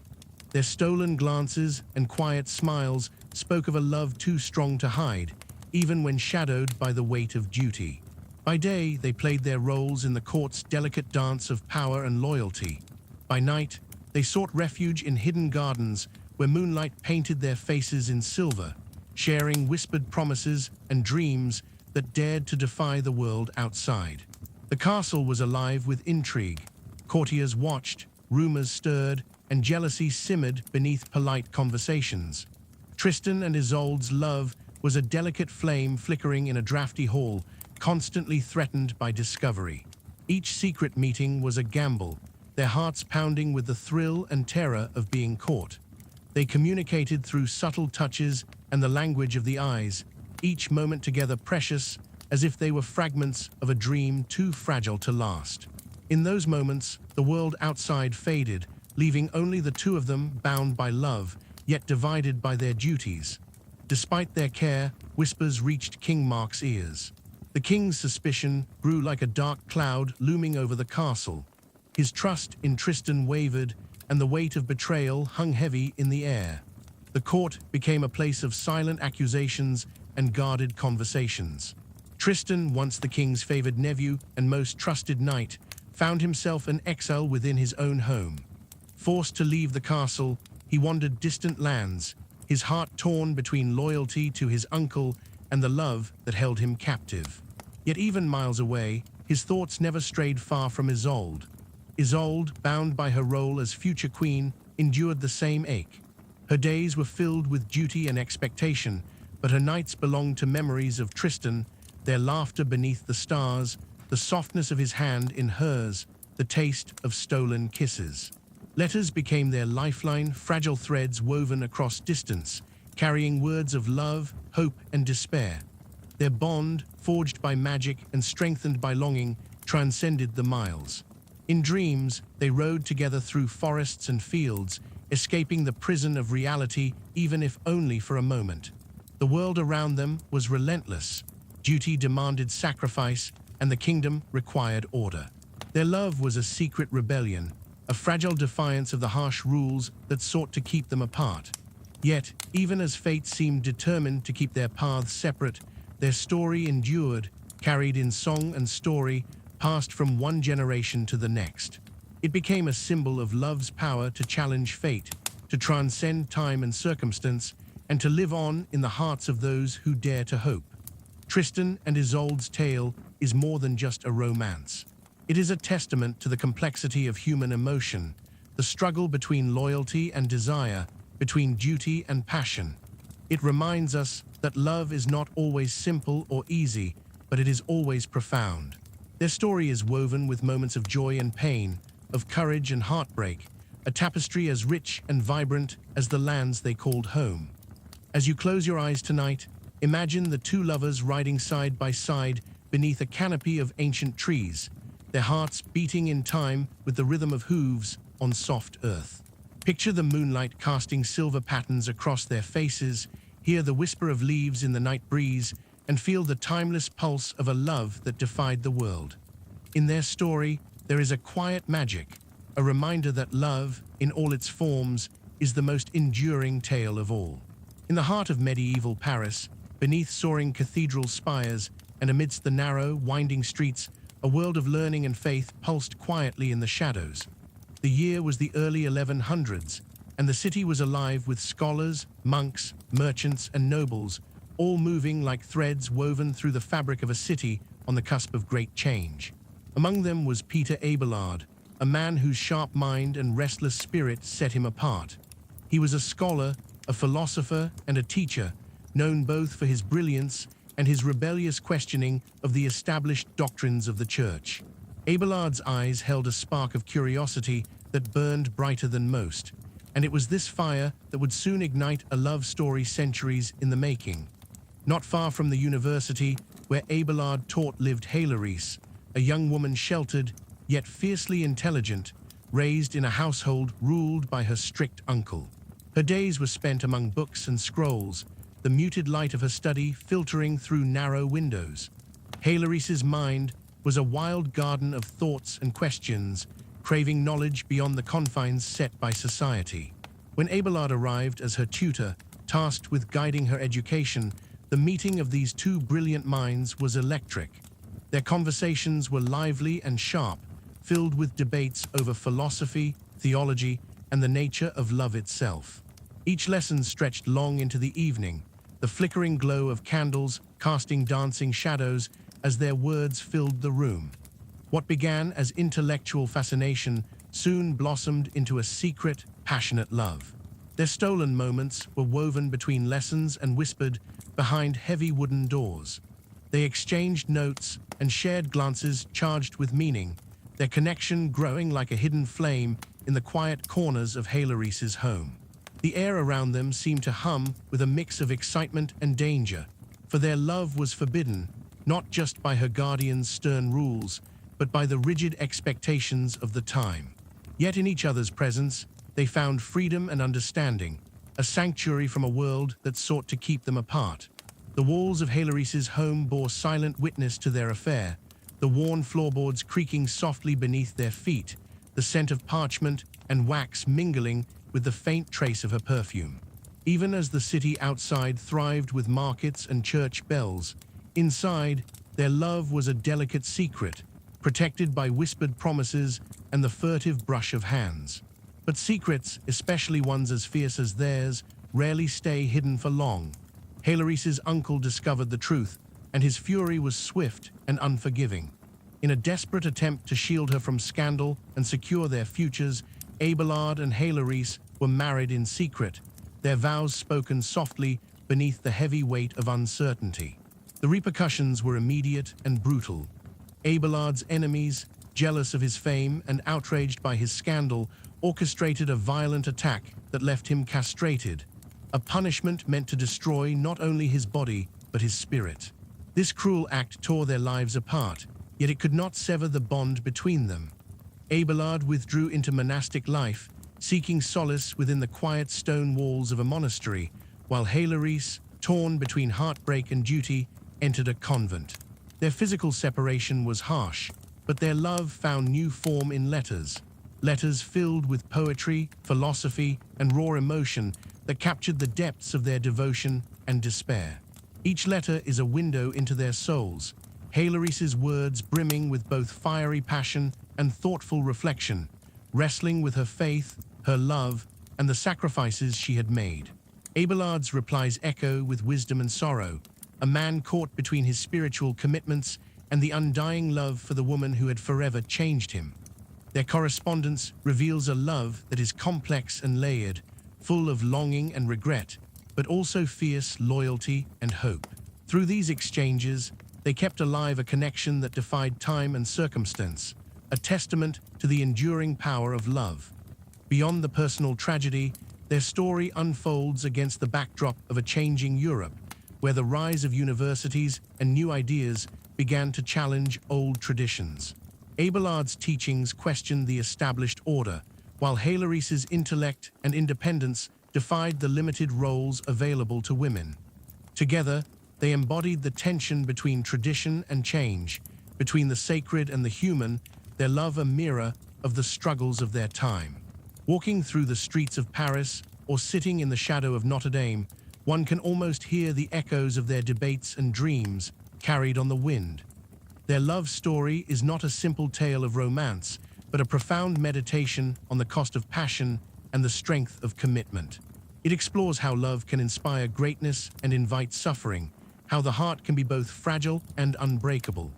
Their stolen glances and quiet smiles spoke of a love too strong to hide, even when shadowed by the weight of duty. By day, they played their roles in the court's delicate dance of power and loyalty. By night, they sought refuge in hidden gardens where moonlight painted their faces in silver, sharing whispered promises and dreams that dared to defy the world outside. The castle was alive with intrigue. Courtiers watched, rumors stirred, and jealousy simmered beneath polite conversations. Tristan and Isolde's love was a delicate flame flickering in a drafty hall, constantly threatened by discovery. Each secret meeting was a gamble, their hearts pounding with the thrill and terror of being caught. They communicated through subtle touches and the language of the eyes, each moment together precious, as if they were fragments of a dream too fragile to last. In those moments, the world outside faded, leaving only the two of them bound by love, yet divided by their duties. Despite their care, whispers reached King Mark's ears. The king's suspicion grew like a dark cloud looming over the castle. His trust in Tristan wavered, and the weight of betrayal hung heavy in the air. The court became a place of silent accusations and guarded conversations. Tristan, once the king's favored nephew and most trusted knight, found himself an exile within his own home. Forced to leave the castle, he wandered distant lands, his heart torn between loyalty to his uncle and the love that held him captive. Yet even miles away, his thoughts never strayed far from Isolde. Isolde, bound by her role as future queen, endured the same ache. Her days were filled with duty and expectation, but her nights belonged to memories of Tristan, their laughter beneath the stars, the softness of his hand in hers, the taste of stolen kisses. Letters became their lifeline, fragile threads woven across distance, carrying words of love, hope, and despair. Their bond, forged by magic and strengthened by longing, transcended the miles. In dreams, they rode together through forests and fields, escaping the prison of reality, even if only for a moment. The world around them was relentless. Duty demanded sacrifice, and the kingdom required order. Their love was a secret rebellion, a fragile defiance of the harsh rules that sought to keep them apart. Yet, even as fate seemed determined to keep their paths separate, their story endured, carried in song and story, passed from one generation to the next. It became a symbol of love's power to challenge fate, to transcend time and circumstance, and to live on in the hearts of those who dare to hope. Tristan and Isolde's tale is more than just a romance. It is a testament to the complexity of human emotion, the struggle between loyalty and desire, between duty and passion. It reminds us that love is not always simple or easy, but it is always profound. Their story is woven with moments of joy and pain, of courage and heartbreak, a tapestry as rich and vibrant as the lands they called home. As you close your eyes tonight, imagine the two lovers riding side by side beneath a canopy of ancient trees, their hearts beating in time with the rhythm of hooves on soft earth. Picture the moonlight casting silver patterns across their faces, hear the whisper of leaves in the night breeze, and feel the timeless pulse of a love that defied the world. In their story, there is a quiet magic, a reminder that love, in all its forms, is the most enduring tale of all. In the heart of medieval Paris, beneath soaring cathedral spires and amidst the narrow, winding streets, a world of learning and faith pulsed quietly in the shadows. The year was the early 1100s, and the city was alive with scholars, monks, merchants, and nobles, all moving like threads woven through the fabric of a city on the cusp of great change. Among them was Peter Abelard, a man whose sharp mind and restless spirit set him apart. He was a scholar, a philosopher, and a teacher, known both for his brilliance and his rebellious questioning of the established doctrines of the Church. Abelard's eyes held a spark of curiosity that burned brighter than most, and it was this fire that would soon ignite a love story centuries in the making. Not far from the university where Abelard taught lived Héloïse, a young woman sheltered, yet fiercely intelligent, raised in a household ruled by her strict uncle. Her days were spent among books and scrolls, the muted light of her study filtering through narrow windows. Héloïse's mind was a wild garden of thoughts and questions, craving knowledge beyond the confines set by society. When Abelard arrived as her tutor, tasked with guiding her education, the meeting of these two brilliant minds was electric. Their conversations were lively and sharp, filled with debates over philosophy, theology, and the nature of love itself. Each lesson stretched long into the evening, the flickering glow of candles casting dancing shadows as their words filled the room. What began as intellectual fascination soon blossomed into a secret, passionate love. Their stolen moments were woven between lessons and whispered behind heavy wooden doors. They exchanged notes and shared glances charged with meaning, their connection growing like a hidden flame in the quiet corners of Héloïse's home. The air around them seemed to hum with a mix of excitement and danger, for their love was forbidden, not just by her guardian's stern rules, but by the rigid expectations of the time. Yet in each other's presence, they found freedom and understanding, a sanctuary from a world that sought to keep them apart. The walls of Héloïse's home bore silent witness to their affair, the worn floorboards creaking softly beneath their feet, the scent of parchment and wax mingling with the faint trace of her perfume. Even as the city outside thrived with markets and church bells, inside, their love was a delicate secret, protected by whispered promises and the furtive brush of hands. But secrets, especially ones as fierce as theirs, rarely stay hidden for long. Héloïse's uncle discovered the truth, and his fury was swift and unforgiving. In a desperate attempt to shield her from scandal and secure their futures, Abelard and Héloïse were married in secret, their vows spoken softly beneath the heavy weight of uncertainty. The repercussions were immediate and brutal. Abelard's enemies, jealous of his fame and outraged by his scandal, orchestrated a violent attack that left him castrated, a punishment meant to destroy not only his body, but his spirit. This cruel act tore their lives apart, yet it could not sever the bond between them. Abelard withdrew into monastic life, seeking solace within the quiet stone walls of a monastery, while Héloïse, torn between heartbreak and duty, entered a convent. Their physical separation was harsh, but their love found new form in letters. Letters filled with poetry, philosophy, and raw emotion that captured the depths of their devotion and despair. Each letter is a window into their souls, Héloïse's words brimming with both fiery passion and thoughtful reflection, wrestling with her faith, her love, and the sacrifices she had made. Abelard's replies echo with wisdom and sorrow, a man caught between his spiritual commitments and the undying love for the woman who had forever changed him. Their correspondence reveals a love that is complex and layered, full of longing and regret, but also fierce loyalty and hope. Through these exchanges, they kept alive a connection that defied time and circumstance, a testament to the enduring power of love. Beyond the personal tragedy, their story unfolds against the backdrop of a changing Europe, where the rise of universities and new ideas began to challenge old traditions. Abelard's teachings questioned the established order, while Hilary's intellect and independence defied the limited roles available to women. Together, they embodied the tension between tradition and change, between the sacred and the human, their love a mirror of the struggles of their time. Walking through the streets of Paris or sitting in the shadow of Notre Dame, one can almost hear the echoes of their debates and dreams carried on the wind. Their love story is not a simple tale of romance, but a profound meditation on the cost of passion and the strength of commitment. It explores how love can inspire greatness and invite suffering, how the heart can be both fragile and unbreakable.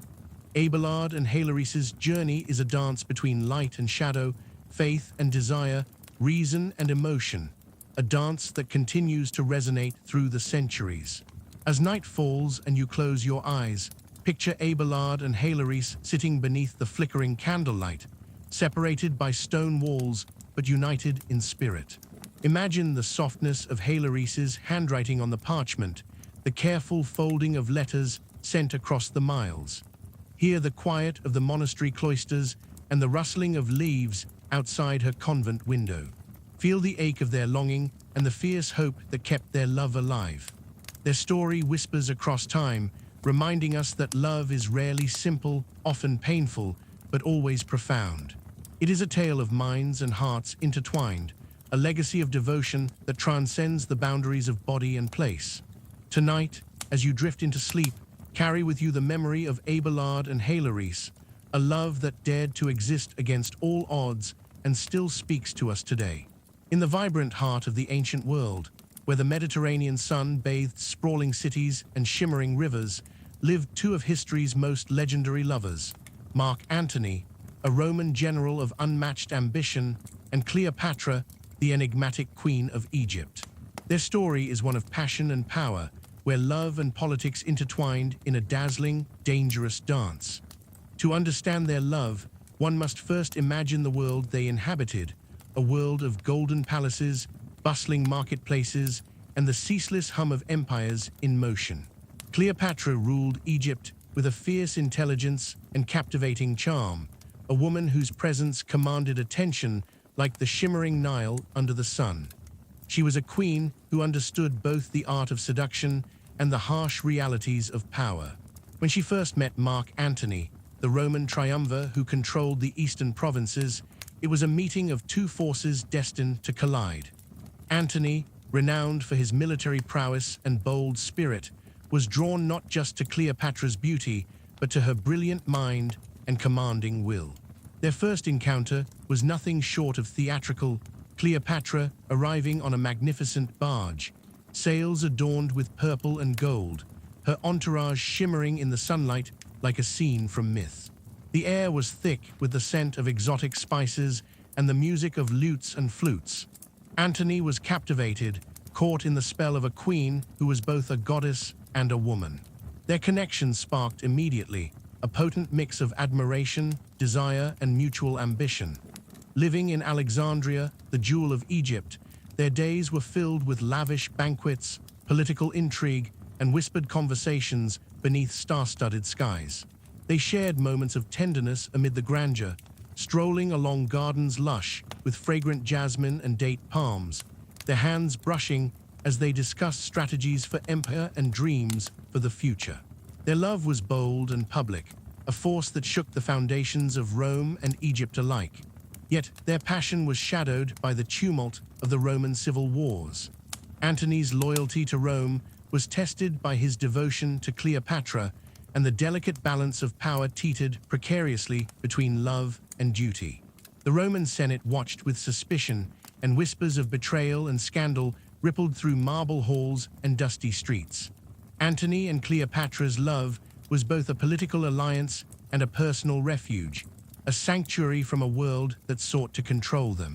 Abelard and Hilary's journey is a dance between light and shadow, faith and desire, reason and emotion, a dance that continues to resonate through the centuries. As night falls and you close your eyes, picture Abelard and Hilary's sitting beneath the flickering candlelight, separated by stone walls but united in spirit. Imagine the softness of Hilary's handwriting on the parchment, the careful folding of letters sent across the miles. Hear the quiet of the monastery cloisters and the rustling of leaves outside her convent window. Feel the ache of their longing and the fierce hope that kept their love alive. Their story whispers across time, reminding us that love is rarely simple, often painful, but always profound. It is a tale of minds and hearts intertwined, a legacy of devotion that transcends the boundaries of body and place. Tonight, as you drift into sleep, carry with you the memory of Abelard and Hilary's, a love that dared to exist against all odds and still speaks to us today. In the vibrant heart of the ancient world, where the Mediterranean sun bathed sprawling cities and shimmering rivers, lived two of history's most legendary lovers, Mark Antony, a Roman general of unmatched ambition, and Cleopatra, the enigmatic queen of Egypt. Their story is one of passion and power, where love and politics intertwined in a dazzling, dangerous dance. To understand their love, one must first imagine the world they inhabited, a world of golden palaces, bustling marketplaces, and the ceaseless hum of empires in motion. Cleopatra ruled Egypt with a fierce intelligence and captivating charm, a woman whose presence commanded attention like the shimmering Nile under the sun. She was a queen who understood both the art of seduction and the harsh realities of power. When she first met Mark Antony, the Roman triumvir who controlled the eastern provinces, it was a meeting of two forces destined to collide. Antony, renowned for his military prowess and bold spirit, was drawn not just to Cleopatra's beauty, but to her brilliant mind and commanding will. Their first encounter was nothing short of theatrical, Cleopatra arriving on a magnificent barge, sails adorned with purple and gold, her entourage shimmering in the sunlight like a scene from myth. The air was thick with the scent of exotic spices and the music of lutes and flutes. Antony was captivated, caught in the spell of a queen who was both a goddess and a woman. Their connection sparked immediately, a potent mix of admiration, desire, and mutual ambition. Living in Alexandria, the jewel of Egypt, their days were filled with lavish banquets, political intrigue, and whispered conversations beneath star-studded skies. They shared moments of tenderness amid the grandeur, strolling along gardens lush with fragrant jasmine and date palms, their hands brushing as they discussed strategies for empire and dreams for the future. Their love was bold and public, a force that shook the foundations of Rome and Egypt alike. Yet their passion was shadowed by the tumult of the Roman civil wars. Antony's loyalty to Rome was tested by his devotion to Cleopatra, and the delicate balance of power teetered precariously between love and duty. The Roman Senate watched with suspicion, and whispers of betrayal and scandal rippled through marble halls and dusty streets. Antony and Cleopatra's love was both a political alliance and a personal refuge, a sanctuary from a world that sought to control them.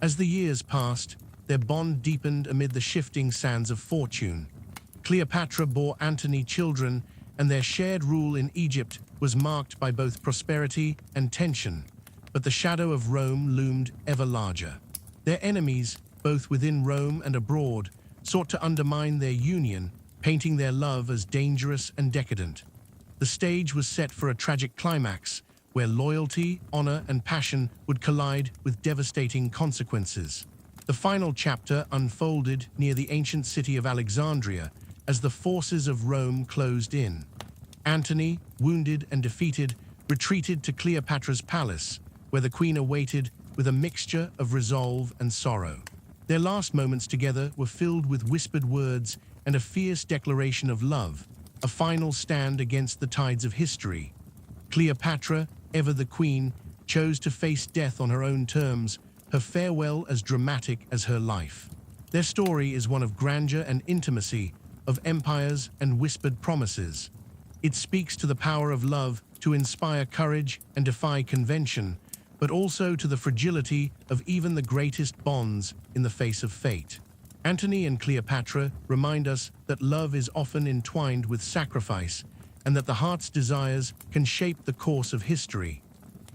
As the years passed, their bond deepened amid the shifting sands of fortune. Cleopatra bore Antony children, and their shared rule in Egypt was marked by both prosperity and tension. But the shadow of Rome loomed ever larger. Their enemies, both within Rome and abroad, sought to undermine their union, painting their love as dangerous and decadent. The stage was set for a tragic climax, where loyalty, honor, and passion would collide with devastating consequences. The final chapter unfolded near the ancient city of Alexandria as the forces of Rome closed in. Antony, wounded and defeated, retreated to Cleopatra's palace, where the queen awaited with a mixture of resolve and sorrow. Their last moments together were filled with whispered words and a fierce declaration of love, a final stand against the tides of history. Cleopatra, ever the queen, chose to face death on her own terms, her farewell as dramatic as her life. Their story is one of grandeur and intimacy, of empires and whispered promises. It speaks to the power of love to inspire courage and defy convention, but also to the fragility of even the greatest bonds in the face of fate. Antony and Cleopatra remind us that love is often entwined with sacrifice, and that the heart's desires can shape the course of history.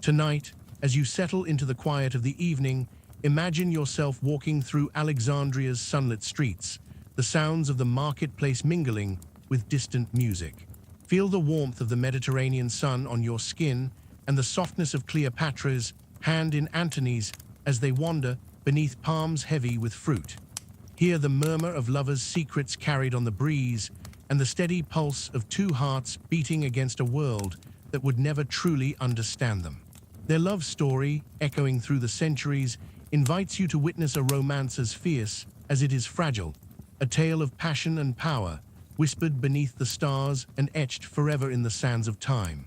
Tonight, as you settle into the quiet of the evening, imagine yourself walking through Alexandria's sunlit streets, the sounds of the marketplace mingling with distant music. Feel the warmth of the Mediterranean sun on your skin and the softness of Cleopatra's hand in Antony's as they wander beneath palms heavy with fruit. Hear the murmur of lovers' secrets carried on the breeze and the steady pulse of two hearts beating against a world that would never truly understand them. Their love story, echoing through the centuries, invites you to witness a romance as fierce as it is fragile, a tale of passion and power, whispered beneath the stars and etched forever in the sands of time.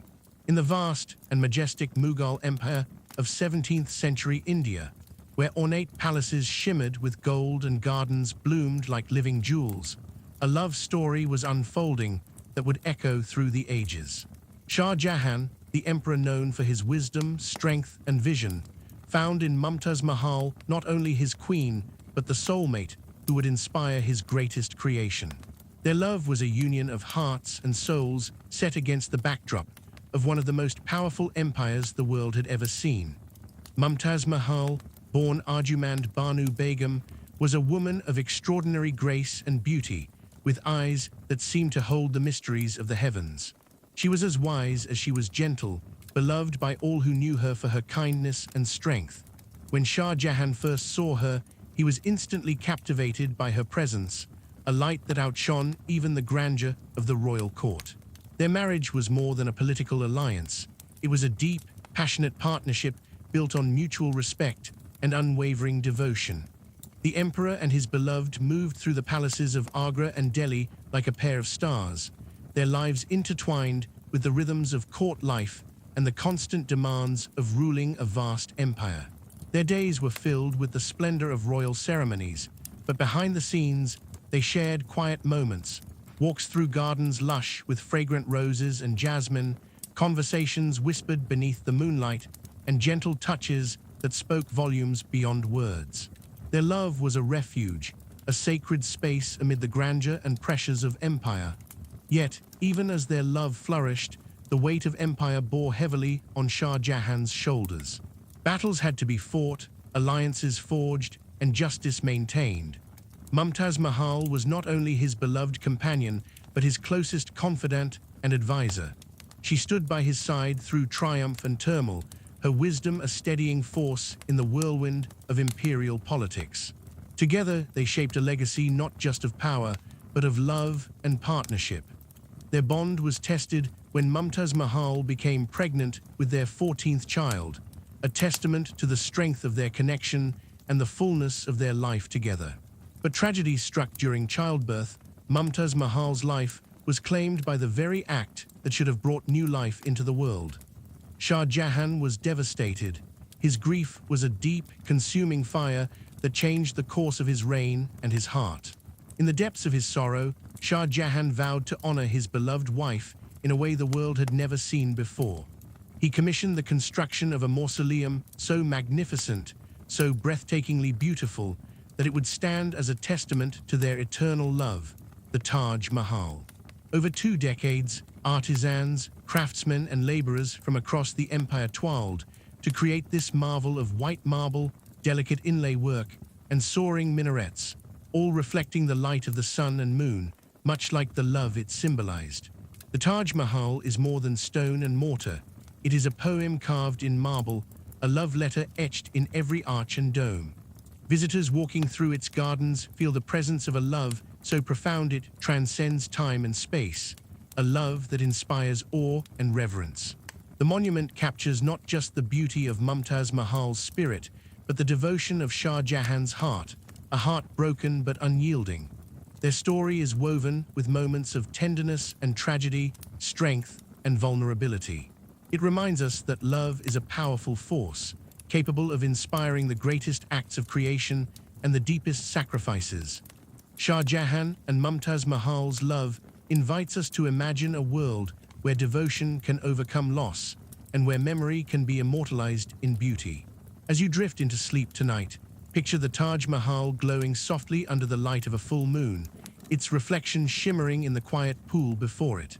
In the vast and majestic Mughal Empire of 17th century India, where ornate palaces shimmered with gold and gardens bloomed like living jewels, a love story was unfolding that would echo through the ages. Shah Jahan, the emperor known for his wisdom, strength, and vision, found in Mumtaz Mahal not only his queen, but the soulmate who would inspire his greatest creation. Their love was a union of hearts and souls set against the backdrop of one of the most powerful empires the world had ever seen. Mumtaz Mahal, born Arjumand Banu Begum, was a woman of extraordinary grace and beauty, with eyes that seemed to hold the mysteries of the heavens. She was as wise as she was gentle, beloved by all who knew her for her kindness and strength. When Shah Jahan first saw her, he was instantly captivated by her presence, a light that outshone even the grandeur of the royal court. Their marriage was more than a political alliance. It was a deep, passionate partnership built on mutual respect and unwavering devotion. The emperor and his beloved moved through the palaces of Agra and Delhi like a pair of stars, their lives intertwined with the rhythms of court life and the constant demands of ruling a vast empire. Their days were filled with the splendor of royal ceremonies, but behind the scenes, they shared quiet moments, walks through gardens lush with fragrant roses and jasmine, conversations whispered beneath the moonlight, and gentle touches that spoke volumes beyond words. Their love was a refuge, a sacred space amid the grandeur and pressures of empire. Yet, even as their love flourished, the weight of empire bore heavily on Shah Jahan's shoulders. Battles had to be fought, alliances forged, and justice maintained. Mumtaz Mahal was not only his beloved companion, but his closest confidant and advisor. She stood by his side through triumph and turmoil, her wisdom a steadying force in the whirlwind of imperial politics. Together, they shaped a legacy not just of power, but of love and partnership. Their bond was tested when Mumtaz Mahal became pregnant with their 14th child, a testament to the strength of their connection and the fullness of their life together. But tragedy struck during childbirth. Mumtaz Mahal's life was claimed by the very act that should have brought new life into the world. Shah Jahan was devastated. His grief was a deep, consuming fire that changed the course of his reign and his heart. In the depths of his sorrow, Shah Jahan vowed to honor his beloved wife in a way the world had never seen before. He commissioned the construction of a mausoleum so magnificent, so breathtakingly beautiful, that it would stand as a testament to their eternal love, the Taj Mahal. Over 2 decades, artisans, craftsmen, and laborers from across the empire toiled to create this marvel of white marble, delicate inlay work, and soaring minarets, all reflecting the light of the sun and moon, much like the love it symbolized. The Taj Mahal is more than stone and mortar. It is a poem carved in marble, a love letter etched in every arch and dome. Visitors walking through its gardens feel the presence of a love so profound it transcends time and space, a love that inspires awe and reverence. The monument captures not just the beauty of Mumtaz Mahal's spirit, but the devotion of Shah Jahan's heart, a heart broken but unyielding. Their story is woven with moments of tenderness and tragedy, strength and vulnerability. It reminds us that love is a powerful force, capable of inspiring the greatest acts of creation and the deepest sacrifices. Shah Jahan and Mumtaz Mahal's love invites us to imagine a world where devotion can overcome loss and where memory can be immortalized in beauty. As you drift into sleep tonight, picture the Taj Mahal glowing softly under the light of a full moon, its reflection shimmering in the quiet pool before it.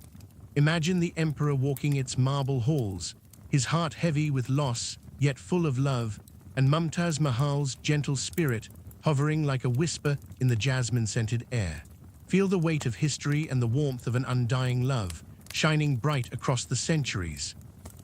Imagine the emperor walking its marble halls, his heart heavy with loss, yet full of love, and Mumtaz Mahal's gentle spirit hovering like a whisper in the jasmine-scented air. Feel the weight of history and the warmth of an undying love, shining bright across the centuries.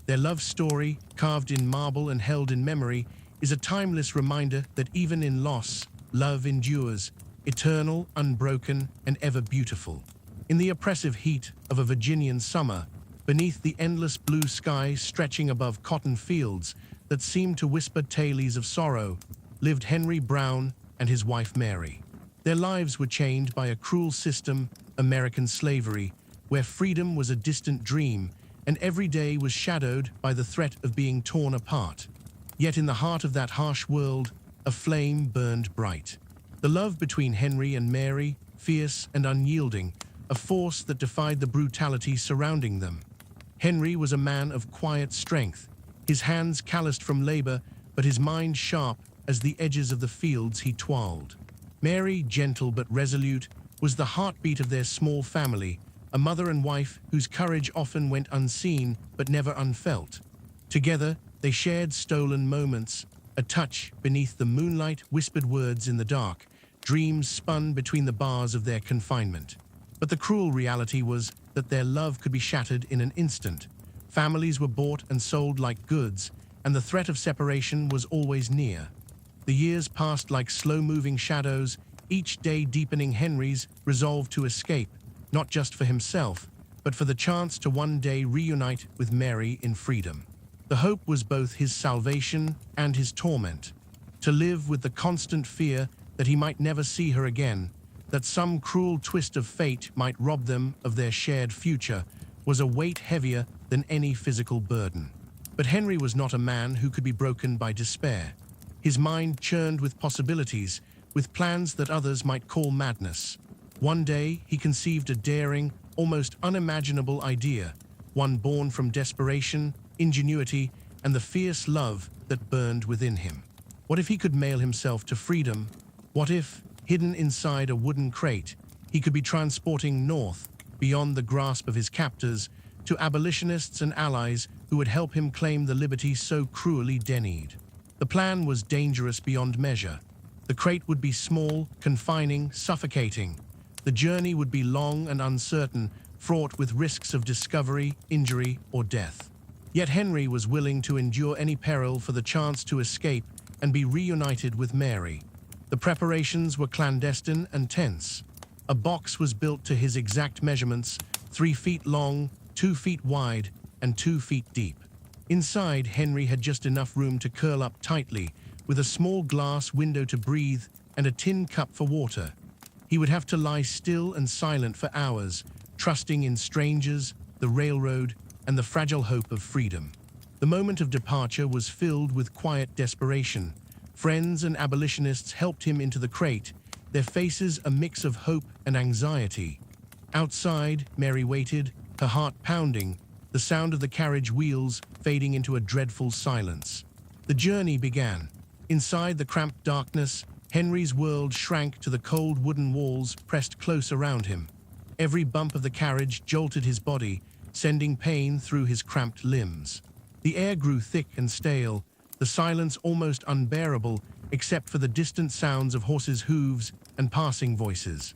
Their love story, carved in marble and held in memory, is a timeless reminder that even in loss, love endures, eternal, unbroken, and ever beautiful. In the oppressive heat of a Virginian summer, beneath the endless blue sky stretching above cotton fields that seemed to whisper tales of sorrow, lived Henry Brown and his wife Mary. Their lives were chained by a cruel system, American slavery, where freedom was a distant dream and every day was shadowed by the threat of being torn apart. Yet in the heart of that harsh world, a flame burned bright. The love between Henry and Mary, fierce and unyielding, a force that defied the brutality surrounding them. Henry was a man of quiet strength, his hands calloused from labor, but his mind sharp as the edges of the fields he toiled. Mary, gentle but resolute, was the heartbeat of their small family, a mother and wife whose courage often went unseen but never unfelt. Together, they shared stolen moments, a touch beneath the moonlight, whispered words in the dark, dreams spun between the bars of their confinement. But the cruel reality was that their love could be shattered in an instant. Families were bought and sold like goods, and the threat of separation was always near. The years passed like slow-moving shadows, each day deepening Henry's resolve to escape, not just for himself, but for the chance to one day reunite with Mary in freedom. The hope was both his salvation and his torment. To live with the constant fear that he might never see her again, that some cruel twist of fate might rob them of their shared future, was a weight heavier than any physical burden. But Henry was not a man who could be broken by despair. His mind churned with possibilities, with plans that others might call madness. One day, he conceived a daring, almost unimaginable idea, one born from desperation, ingenuity, and the fierce love that burned within him. What if he could mail himself to freedom? What if, hidden inside a wooden crate, he could be transporting north, beyond the grasp of his captors, to abolitionists and allies who would help him claim the liberty so cruelly denied? The plan was dangerous beyond measure. The crate would be small, confining, suffocating. The journey would be long and uncertain, fraught with risks of discovery, injury, or death. Yet Henry was willing to endure any peril for the chance to escape and be reunited with Mary. The preparations were clandestine and tense. A box was built to his exact measurements, 3 feet long, 2 feet wide, and 2 feet deep. Inside, Henry had just enough room to curl up tightly, with a small glass window to breathe and a tin cup for water. He would have to lie still and silent for hours, trusting in strangers, the railroad, and the fragile hope of freedom. The moment of departure was filled with quiet desperation. Friends and abolitionists helped him into the crate, their faces a mix of hope and anxiety. Outside, Mary waited, her heart pounding, the sound of the carriage wheels fading into a dreadful silence. The journey began. Inside the cramped darkness, Henry's world shrank to the cold wooden walls pressed close around him. Every bump of the carriage jolted his body, sending pain through his cramped limbs. The air grew thick and stale, the silence almost unbearable, except for the distant sounds of horses' hooves and passing voices.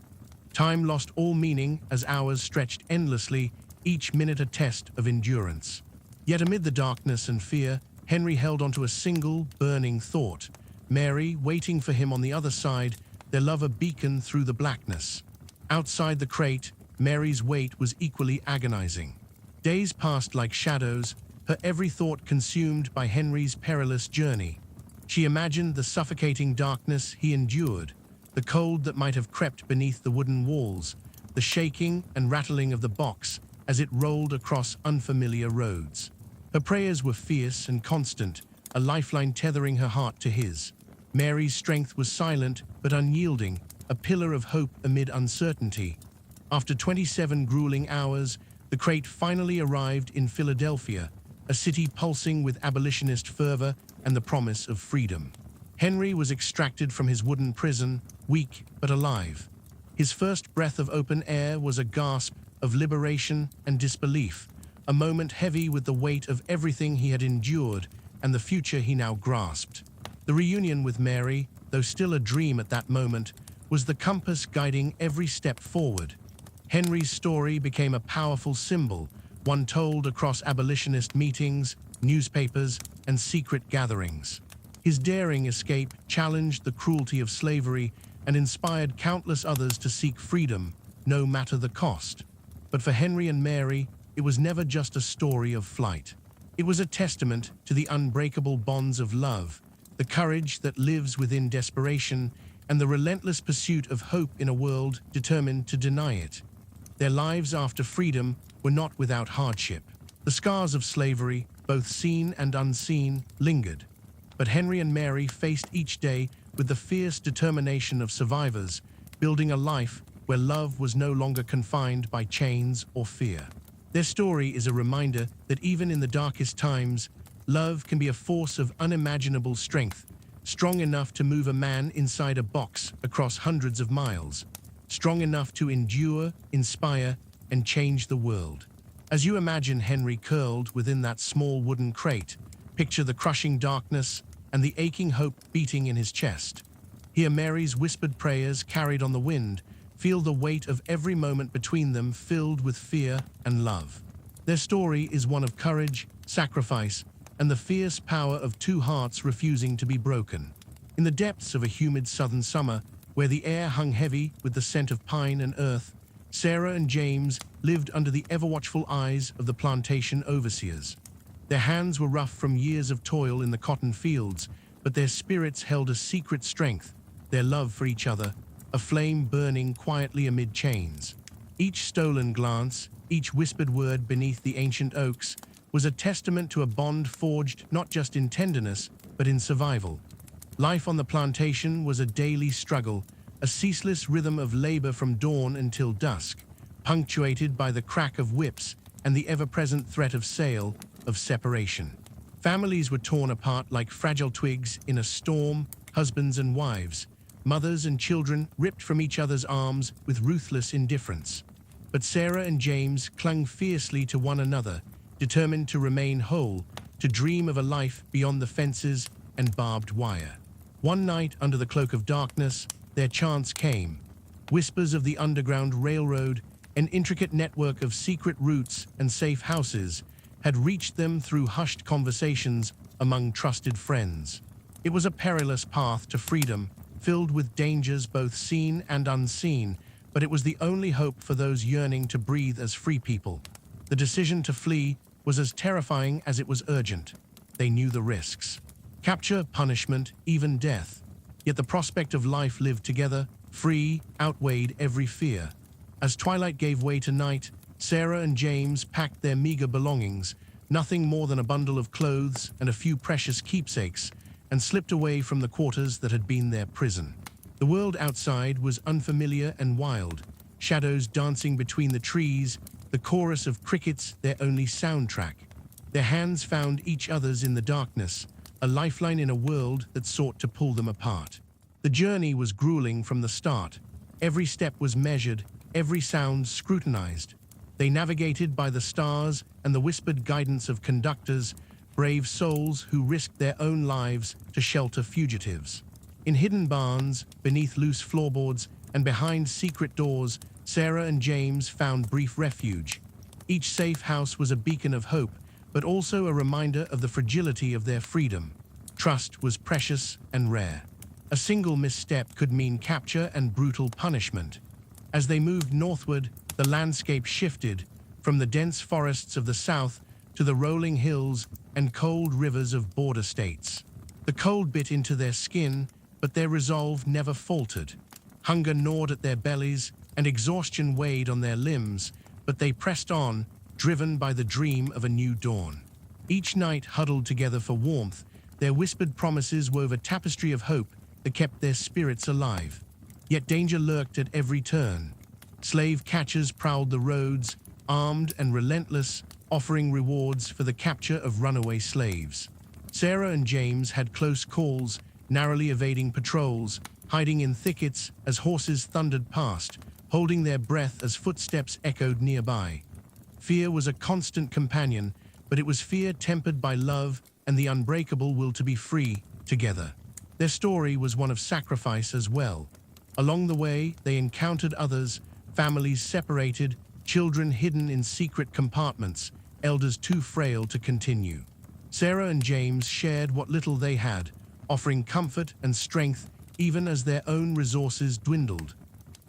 Time lost all meaning as hours stretched endlessly, each minute a test of endurance. Yet amid the darkness and fear, Henry held onto a single, burning thought. Mary, waiting for him on the other side, their love a beacon through the blackness. Outside the crate, Mary's wait was equally agonizing. Days passed like shadows, her every thought consumed by Henry's perilous journey. She imagined the suffocating darkness he endured, the cold that might have crept beneath the wooden walls, the shaking and rattling of the box as it rolled across unfamiliar roads. Her prayers were fierce and constant, a lifeline tethering her heart to his. Mary's strength was silent but unyielding, a pillar of hope amid uncertainty. After 27 grueling hours, the crate finally arrived in Philadelphia, a city pulsing with abolitionist fervor and the promise of freedom. Henry was extracted from his wooden prison, weak but alive. His first breath of open air was a gasp of liberation and disbelief, a moment heavy with the weight of everything he had endured and the future he now grasped. The reunion with Mary, though still a dream at that moment, was the compass guiding every step forward. Henry's story became a powerful symbol, one told across abolitionist meetings, newspapers, and secret gatherings. His daring escape challenged the cruelty of slavery and inspired countless others to seek freedom, no matter the cost. But for Henry and Mary, it was never just a story of flight. It was a testament to the unbreakable bonds of love, the courage that lives within desperation, and the relentless pursuit of hope in a world determined to deny it. Their lives after freedom were not without hardship. The scars of slavery, both seen and unseen, lingered. But Henry and Mary faced each day with the fierce determination of survivors, building a life where love was no longer confined by chains or fear. Their story is a reminder that even in the darkest times, love can be a force of unimaginable strength, strong enough to move a man inside a box across hundreds of miles, strong enough to endure, inspire, and change the world. As you imagine Henry curled within that small wooden crate, picture the crushing darkness and the aching hope beating in his chest. Hear Mary's whispered prayers carried on the wind, feel the weight of every moment between them filled with fear and love. Their story is one of courage, sacrifice, and the fierce power of two hearts refusing to be broken. In the depths of a humid southern summer, where the air hung heavy with the scent of pine and earth, Sarah and James lived under the ever-watchful eyes of the plantation overseers. Their hands were rough from years of toil in the cotton fields, but their spirits held a secret strength, their love for each other, a flame burning quietly amid chains. Each stolen glance, each whispered word beneath the ancient oaks, was a testament to a bond forged not just in tenderness, but in survival. Life on the plantation was a daily struggle, a ceaseless rhythm of labor from dawn until dusk, punctuated by the crack of whips and the ever-present threat of sale, of separation. Families were torn apart like fragile twigs in a storm, husbands and wives, mothers and children ripped from each other's arms with ruthless indifference. But Sarah and James clung fiercely to one another, determined to remain whole, to dream of a life beyond the fences and barbed wire. One night, under the cloak of darkness, their chance came. Whispers of the Underground Railroad, an intricate network of secret routes and safe houses, had reached them through hushed conversations among trusted friends. It was a perilous path to freedom, filled with dangers both seen and unseen, but it was the only hope for those yearning to breathe as free people. The decision to flee was as terrifying as it was urgent. They knew the risks. Capture, punishment, even death. Yet the prospect of life lived together, free, outweighed every fear. As twilight gave way to night, Sarah and James packed their meager belongings, nothing more than a bundle of clothes and a few precious keepsakes, and slipped away from the quarters that had been their prison. The world outside was unfamiliar and wild, shadows dancing between the trees, the chorus of crickets their only soundtrack. Their hands found each other's in the darkness, a lifeline in a world that sought to pull them apart. The journey was grueling from the start. Every step was measured, every sound scrutinized. They navigated by the stars and the whispered guidance of conductors, brave souls who risked their own lives to shelter fugitives. In hidden barns, beneath loose floorboards, and behind secret doors, Sarah and James found brief refuge. Each safe house was a beacon of hope, but also a reminder of the fragility of their freedom. Trust was precious and rare. A single misstep could mean capture and brutal punishment. As they moved northward, the landscape shifted from the dense forests of the south to the rolling hills and cold rivers of border states. The cold bit into their skin, but their resolve never faltered. Hunger gnawed at their bellies and exhaustion weighed on their limbs, but they pressed on, driven by the dream of a new dawn. Each night huddled together for warmth, their whispered promises wove a tapestry of hope that kept their spirits alive. Yet danger lurked at every turn. Slave catchers prowled the roads, armed and relentless, offering rewards for the capture of runaway slaves. Sarah and James had close calls, narrowly evading patrols, hiding in thickets as horses thundered past, holding their breath as footsteps echoed nearby. Fear was a constant companion, but it was fear tempered by love and the unbreakable will to be free together. Their story was one of sacrifice as well. Along the way, they encountered others, families separated, children hidden in secret compartments, elders too frail to continue. Sarah and James shared what little they had, offering comfort and strength even as their own resources dwindled.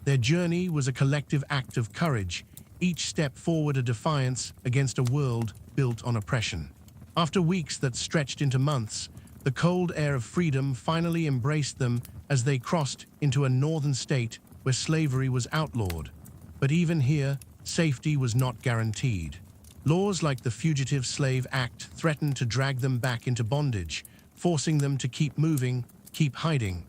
Their journey was a collective act of courage, each step forward a defiance against a world built on oppression. After weeks that stretched into months, the cold air of freedom finally embraced them as they crossed into a northern state where slavery was outlawed. But even here, safety was not guaranteed. Laws like the Fugitive Slave Act threatened to drag them back into bondage, forcing them to keep moving, keep hiding.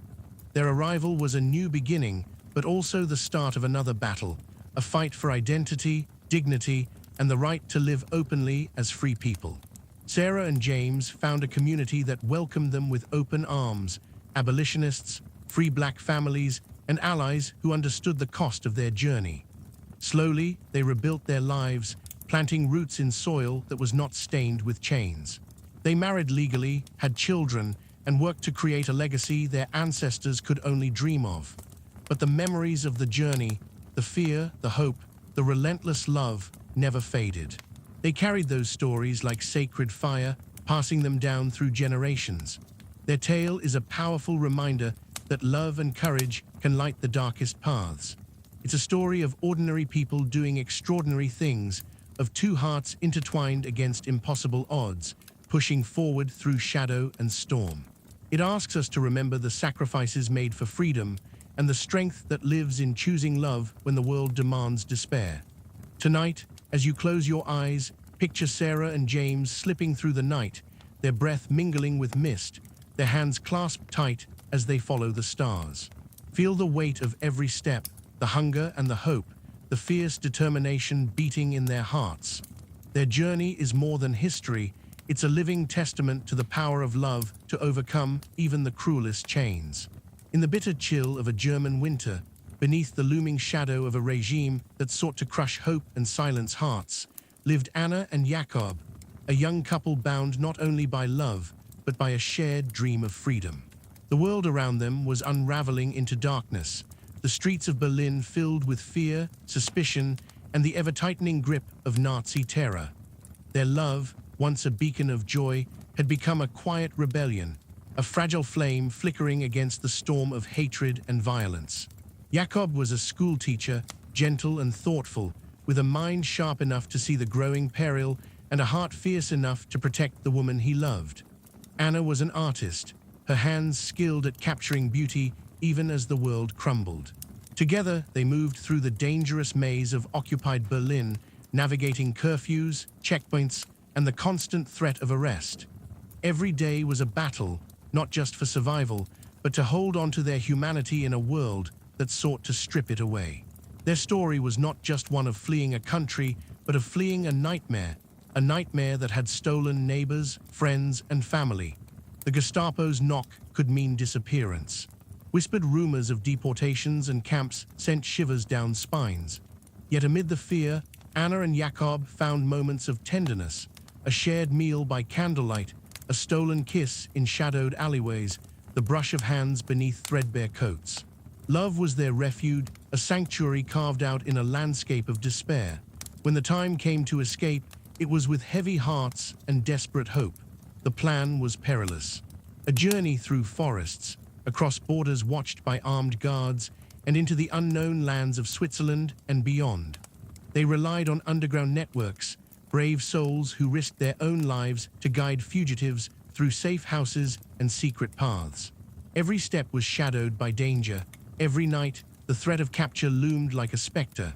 Their arrival was a new beginning, but also the start of another battle, a fight for identity, dignity, and the right to live openly as free people. Sarah and James found a community that welcomed them with open arms, abolitionists, free black families, and allies who understood the cost of their journey. Slowly, they rebuilt their lives, planting roots in soil that was not stained with chains. They married legally, had children, and worked to create a legacy their ancestors could only dream of. But the memories of the journey, the fear, the hope, the relentless love never faded. They carried those stories like sacred fire, passing them down through generations. Their tale is a powerful reminder that love and courage can light the darkest paths. It's a story of ordinary people doing extraordinary things, of two hearts intertwined against impossible odds, pushing forward through shadow and storm. It asks us to remember the sacrifices made for freedom and the strength that lives in choosing love when the world demands despair. Tonight, as you close your eyes, picture Sarah and James slipping through the night, their breath mingling with mist, their hands clasped tight as they follow the stars. Feel the weight of every step, the hunger and the hope, the fierce determination beating in their hearts. Their journey is more than history, it's a living testament to the power of love to overcome even the cruelest chains. In the bitter chill of a German winter, beneath the looming shadow of a regime that sought to crush hope and silence hearts, lived Anna and Jakob, a young couple bound not only by love, but by a shared dream of freedom. The world around them was unraveling into darkness, the streets of Berlin filled with fear, suspicion, and the ever-tightening grip of Nazi terror. Their love, once a beacon of joy, had become a quiet rebellion, a fragile flame flickering against the storm of hatred and violence. Jakob was a schoolteacher, gentle and thoughtful, with a mind sharp enough to see the growing peril and a heart fierce enough to protect the woman he loved. Anna was an artist, her hands skilled at capturing beauty even as the world crumbled. Together, they moved through the dangerous maze of occupied Berlin, navigating curfews, checkpoints, and the constant threat of arrest. Every day was a battle, not just for survival, but to hold on to their humanity in a world that sought to strip it away. Their story was not just one of fleeing a country, but of fleeing a nightmare that had stolen neighbors, friends, and family. The Gestapo's knock could mean disappearance. Whispered rumors of deportations and camps sent shivers down spines. Yet amid the fear, Anna and Jakob found moments of tenderness, a shared meal by candlelight, a stolen kiss in shadowed alleyways, the brush of hands beneath threadbare coats. Love was their refuge, a sanctuary carved out in a landscape of despair. When the time came to escape, it was with heavy hearts and desperate hope. The plan was perilous. A journey through forests, across borders watched by armed guards, and into the unknown lands of Switzerland and beyond. They relied on underground networks, brave souls who risked their own lives to guide fugitives through safe houses and secret paths. Every step was shadowed by danger. Every night, the threat of capture loomed like a specter.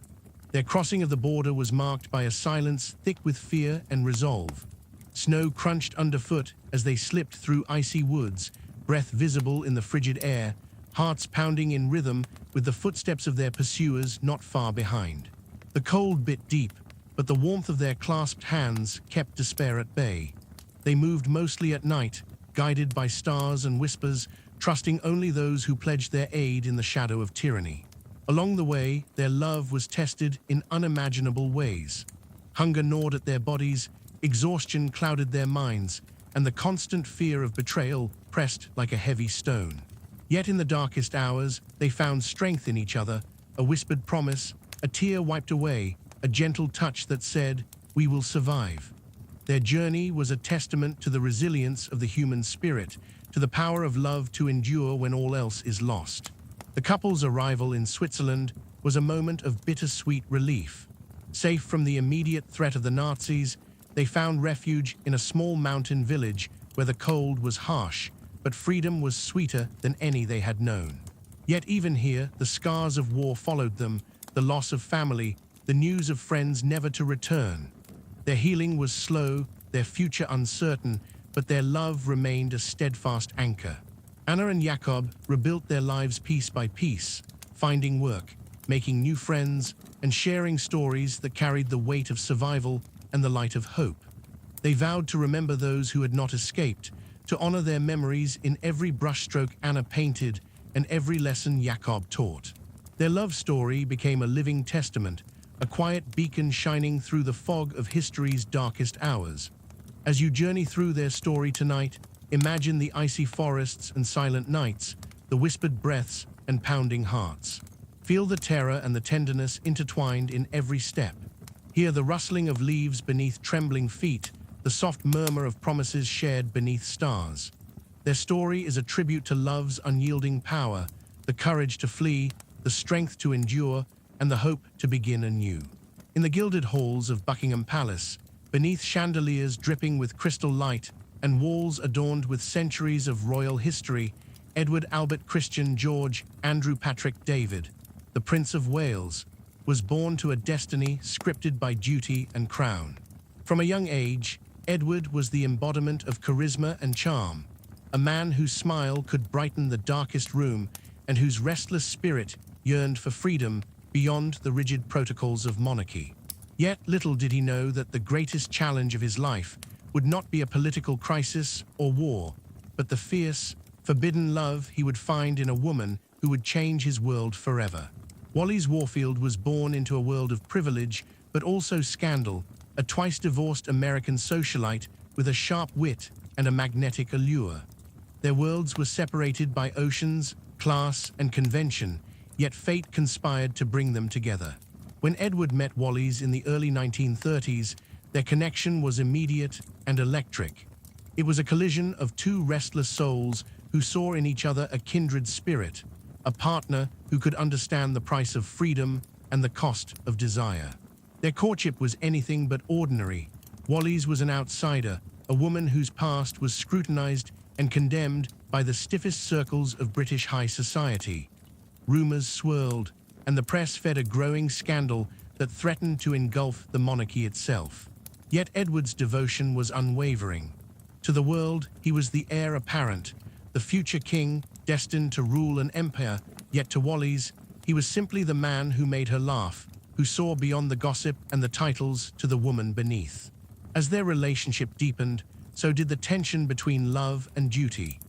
Their crossing of the border was marked by a silence thick with fear and resolve. Snow crunched underfoot as they slipped through icy woods, breath visible in the frigid air, hearts pounding in rhythm with the footsteps of their pursuers not far behind. The cold bit deep, but the warmth of their clasped hands kept despair at bay. They moved mostly at night, guided by stars and whispers, trusting only those who pledged their aid in the shadow of tyranny. Along the way, their love was tested in unimaginable ways. Hunger gnawed at their bodies, exhaustion clouded their minds, and the constant fear of betrayal pressed like a heavy stone. Yet in the darkest hours, they found strength in each other, a whispered promise, a tear wiped away, a gentle touch that said, "We will survive." Their journey was a testament to the resilience of the human spirit, to the power of love to endure when all else is lost. The couple's arrival in Switzerland was a moment of bittersweet relief. Safe from the immediate threat of the Nazis, they found refuge in a small mountain village where the cold was harsh, but freedom was sweeter than any they had known. Yet even here, the scars of war followed them, the loss of family, the news of friends never to return. Their healing was slow, their future uncertain, but their love remained a steadfast anchor. Anna and Jakob rebuilt their lives piece by piece, finding work, making new friends, and sharing stories that carried the weight of survival and the light of hope. They vowed to remember those who had not escaped, to honor their memories in every brushstroke Anna painted and every lesson Jakob taught. Their love story became a living testament, a quiet beacon shining through the fog of history's darkest hours. As you journey through their story tonight, imagine the icy forests and silent nights, the whispered breaths and pounding hearts. Feel the terror and the tenderness intertwined in every step. Hear the rustling of leaves beneath trembling feet, the soft murmur of promises shared beneath stars. Their story is a tribute to love's unyielding power, the courage to flee, the strength to endure, and the hope to begin anew. In the gilded halls of Buckingham Palace, beneath chandeliers dripping with crystal light and walls adorned with centuries of royal history, Edward Albert Christian George Andrew Patrick David, the Prince of Wales, was born to a destiny scripted by duty and crown. From a young age, Edward was the embodiment of charisma and charm, a man whose smile could brighten the darkest room and whose restless spirit yearned for freedom beyond the rigid protocols of monarchy. Yet little did he know that the greatest challenge of his life would not be a political crisis or war, but the fierce, forbidden love he would find in a woman who would change his world forever. Wallis Warfield was born into a world of privilege, but also scandal, a twice-divorced American socialite with a sharp wit and a magnetic allure. Their worlds were separated by oceans, class, and convention, yet fate conspired to bring them together. When Edward met Wallis in the early 1930s, their connection was immediate and electric. It was a collision of two restless souls who saw in each other a kindred spirit, a partner who could understand the price of freedom and the cost of desire. Their courtship was anything but ordinary. Wallis was an outsider, a woman whose past was scrutinized and condemned by the stiffest circles of British high society. Rumors swirled, and the press fed a growing scandal that threatened to engulf the monarchy itself. Yet Edward's devotion was unwavering. To the world, he was the heir apparent, the future king destined to rule an empire, yet to Wallis, He was simply the man who made her laugh, who saw beyond the gossip and the titles to the woman beneath. As their relationship deepened, so did the tension between love and duty.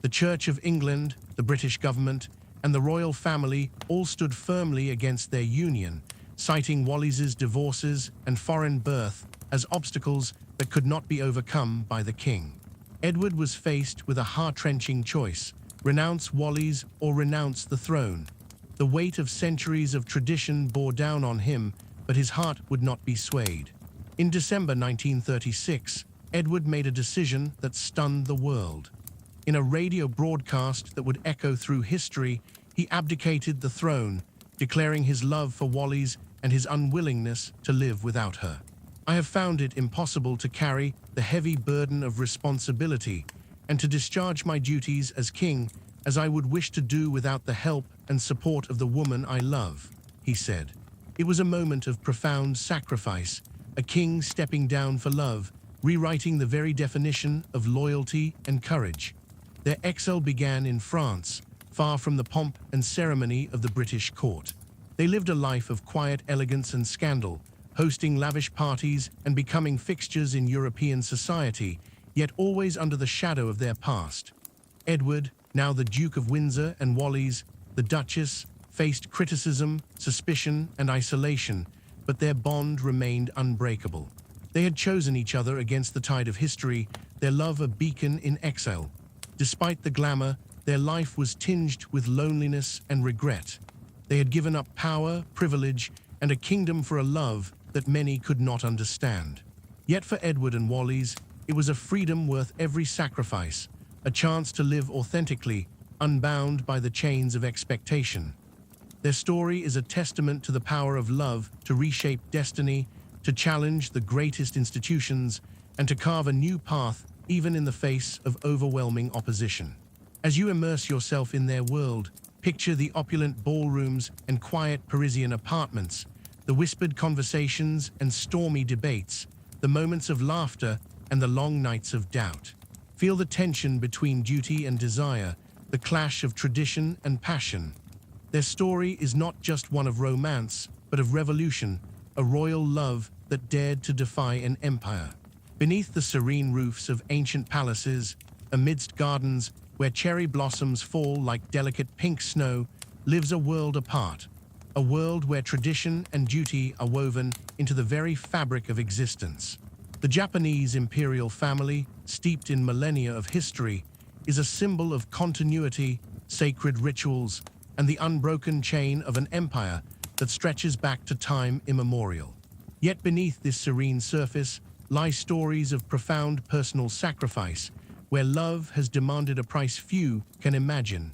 The Church of England, the British government, and the royal family all stood firmly against their union, citing Wallis's divorces and foreign birth as obstacles that could not be overcome by the king. Edward was faced with a heart-wrenching choice: renounce Wallis or renounce the throne. The weight of centuries of tradition bore down on him, but his heart would not be swayed. In December 1936, Edward made a decision that stunned the world. In a radio broadcast that would echo through history, he abdicated the throne, declaring his love for Wallis and his unwillingness to live without her. I have found it impossible to carry the heavy burden of responsibility and to discharge my duties as king as I would wish to do without the help and support of the woman I love, he said. It was a moment of profound sacrifice, a king stepping down for love, rewriting the very definition of loyalty and courage. Their exile began in France, far from the pomp and ceremony of the British court. They lived a life of quiet elegance and scandal, hosting lavish parties and becoming fixtures in European society, yet always under the shadow of their past. Edward, now the Duke of Windsor, and Wallis, the Duchess, faced criticism, suspicion, and isolation, but their bond remained unbreakable. They had chosen each other against the tide of history, their love a beacon in exile. Despite the glamour, their life was tinged with loneliness and regret. They had given up power, privilege, and a kingdom for a love that many could not understand. Yet for Edward and Wallis, it was a freedom worth every sacrifice, a chance to live authentically, unbound by the chains of expectation. Their story is a testament to the power of love to reshape destiny, to challenge the greatest institutions, and to carve a new path even in the face of overwhelming opposition. As you immerse yourself in their world, picture the opulent ballrooms and quiet Parisian apartments, the whispered conversations and stormy debates, the moments of laughter and the long nights of doubt. Feel the tension between duty and desire, the clash of tradition and passion. Their story is not just one of romance, but of revolution, a royal love that dared to defy an empire. Beneath the serene roofs of ancient palaces, amidst gardens where cherry blossoms fall like delicate pink snow, lives a world apart, a world where tradition and duty are woven into the very fabric of existence. The Japanese imperial family, steeped in millennia of history, is a symbol of continuity, sacred rituals, and the unbroken chain of an empire that stretches back to time immemorial. Yet beneath this serene surface lie stories of profound personal sacrifice, where love has demanded a price few can imagine: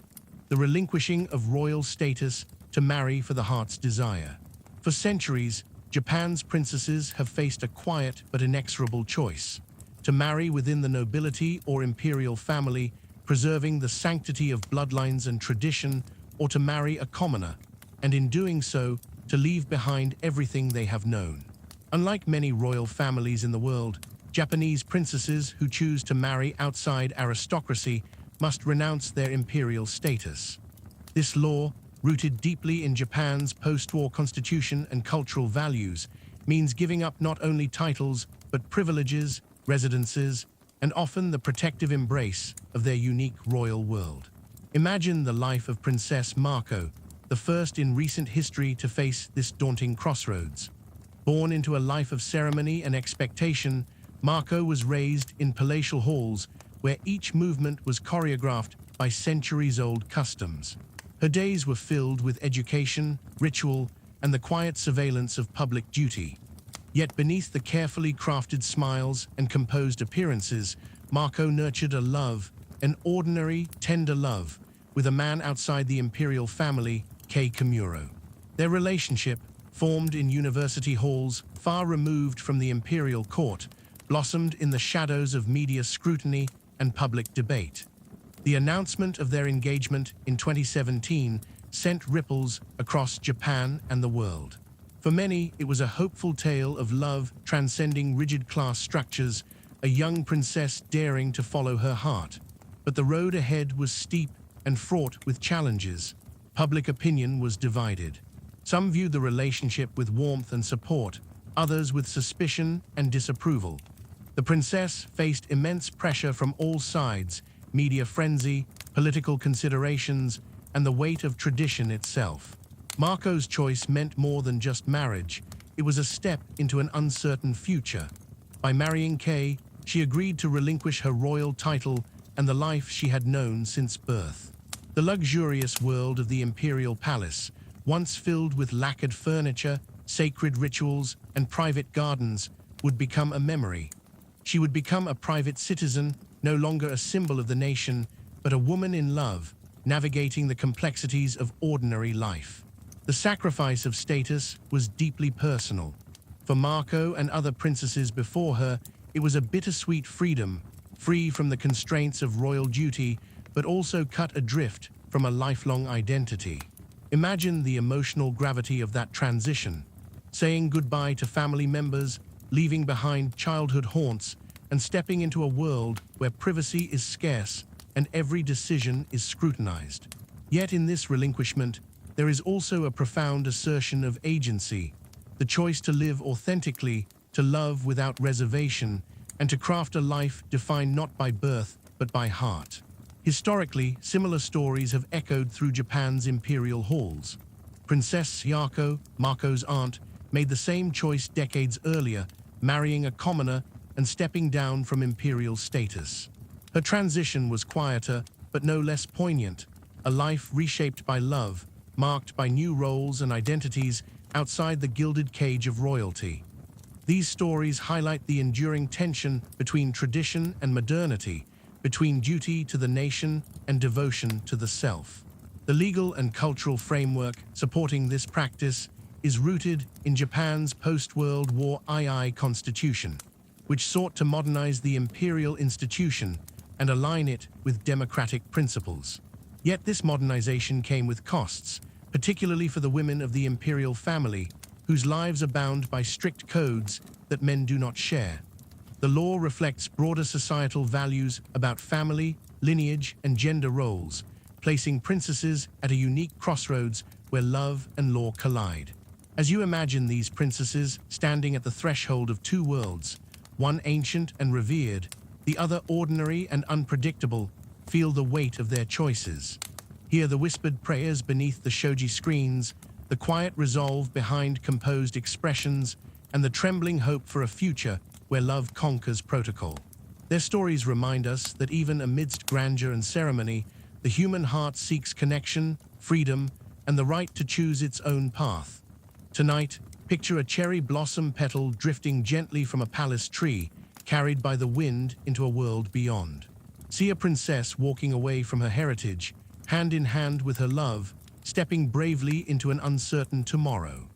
the relinquishing of royal status to marry for the heart's desire. For centuries, Japan's princesses have faced a quiet but inexorable choice: to marry within the nobility or imperial family, preserving the sanctity of bloodlines and tradition, or to marry a commoner, and in doing so, to leave behind everything they have known. Unlike many royal families in the world, Japanese princesses who choose to marry outside aristocracy must renounce their imperial status. This law, rooted deeply in Japan's post-war constitution and cultural values, means giving up not only titles but privileges, residences, and often the protective embrace of their unique royal world. Imagine the life of Princess Mako, the first in recent history to face this daunting crossroads. Born into a life of ceremony and expectation, Mako was raised in palatial halls where each movement was choreographed by centuries-old customs. Her days were filled with education, ritual, and the quiet surveillance of public duty. Yet beneath the carefully crafted smiles and composed appearances, Mako nurtured a love, an ordinary, tender love, with a man outside the imperial family, Kei Kimuro. Their relationship, formed in university halls far removed from the imperial court, blossomed in the shadows of media scrutiny and public debate. The announcement of their engagement in 2017 sent ripples across Japan and the world. For many, it was a hopeful tale of love transcending rigid class structures, a young princess daring to follow her heart. But the road ahead was steep and fraught with challenges. but public opinion was divided. Some viewed the relationship with warmth and support, others with suspicion and disapproval. The princess faced immense pressure from all sides: media frenzy, political considerations, and the weight of tradition itself. Marco's choice meant more than just marriage. It was a step into an uncertain future. By marrying Kay, she agreed to relinquish her royal title and the life she had known since birth. The luxurious world of the imperial palace, once filled with lacquered furniture, sacred rituals, and private gardens, would become a memory. She would become a private citizen, no longer a symbol of the nation, but a woman in love, navigating the complexities of ordinary life. The sacrifice of status was deeply personal. For Marco and other princesses before her, it was a bittersweet freedom, free from the constraints of royal duty, but also cut adrift from a lifelong identity. Imagine the emotional gravity of that transition, saying goodbye to family members, leaving behind childhood haunts, and stepping into a world where privacy is scarce and every decision is scrutinized. Yet in this relinquishment, there is also a profound assertion of agency, the choice to live authentically, to love without reservation, and to craft a life defined not by birth, but by heart. Historically, similar stories have echoed through Japan's imperial halls. Princess Yako, Marco's aunt, made the same choice decades earlier, marrying a commoner and stepping down from imperial status. Her transition was quieter, but no less poignant, a life reshaped by love, marked by new roles and identities outside the gilded cage of royalty. These stories highlight the enduring tension between tradition and modernity, between duty to the nation and devotion to the self. The legal and cultural framework supporting this practice is rooted in Japan's post-World War II constitution, which sought to modernize the imperial institution and align it with democratic principles. Yet this modernization came with costs, particularly for the women of the imperial family, whose lives are bound by strict codes that men do not share. The law reflects broader societal values about family, lineage, and gender roles, placing princesses at a unique crossroads where love and law collide. As you imagine these princesses standing at the threshold of two worlds, one ancient and revered, the other ordinary and unpredictable, feel the weight of their choices. Hear the whispered prayers beneath the shoji screens, the quiet resolve behind composed expressions, and the trembling hope for a future where love conquers protocol. Their stories remind us that even amidst grandeur and ceremony, the human heart seeks connection, freedom, and the right to choose its own path. Tonight, picture a cherry blossom petal drifting gently from a palace tree, carried by the wind into a world beyond. See a princess walking away from her heritage, hand in hand with her love, stepping bravely into an uncertain tomorrow.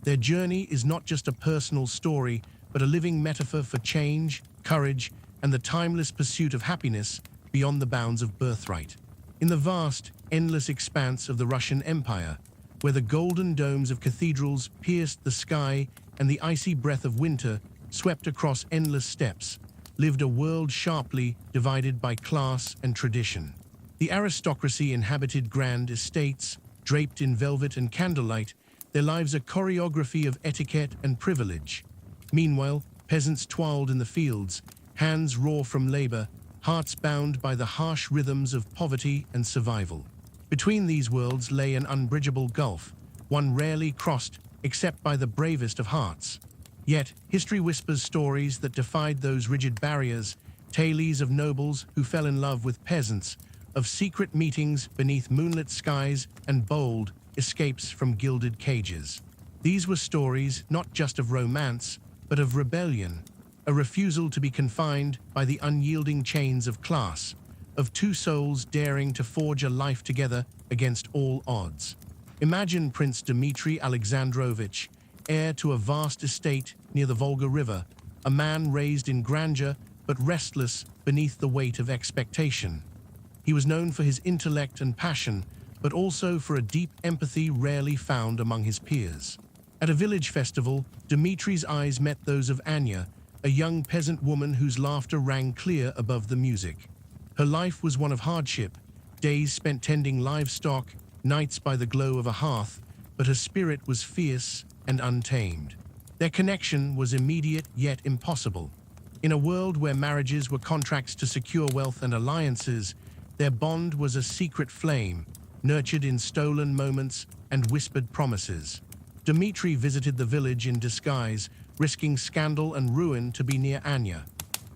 Their journey is not just a personal story, but a living metaphor for change, courage, and the timeless pursuit of happiness beyond the bounds of birthright. In the vast, endless expanse of the Russian Empire, where the golden domes of cathedrals pierced the sky and the icy breath of winter swept across endless steppes, lived a world sharply divided by class and tradition. The aristocracy inhabited grand estates, draped in velvet and candlelight, their lives a choreography of etiquette and privilege. Meanwhile, peasants toiled in the fields, hands raw from labor, hearts bound by the harsh rhythms of poverty and survival. Between these worlds lay an unbridgeable gulf, one rarely crossed except by the bravest of hearts. Yet, history whispers stories that defied those rigid barriers, tales of nobles who fell in love with peasants, of secret meetings beneath moonlit skies and bold escapes from gilded cages. These were stories not just of romance, but of rebellion, a refusal to be confined by the unyielding chains of class, of two souls daring to forge a life together against all odds. Imagine Prince Dmitry Alexandrovich, heir to a vast estate near the Volga River, a man raised in grandeur but restless beneath the weight of expectation. He was known for his intellect and passion, but also for a deep empathy rarely found among his peers. At a village festival, Dmitry's eyes met those of Anya, a young peasant woman whose laughter rang clear above the music. Her life was one of hardship, days spent tending livestock, nights by the glow of a hearth, but her spirit was fierce and untamed. Their connection was immediate yet impossible. In a world where marriages were contracts to secure wealth and alliances, their bond was a secret flame, nurtured in stolen moments and whispered promises. Dmitri visited the village in disguise, risking scandal and ruin to be near Anya.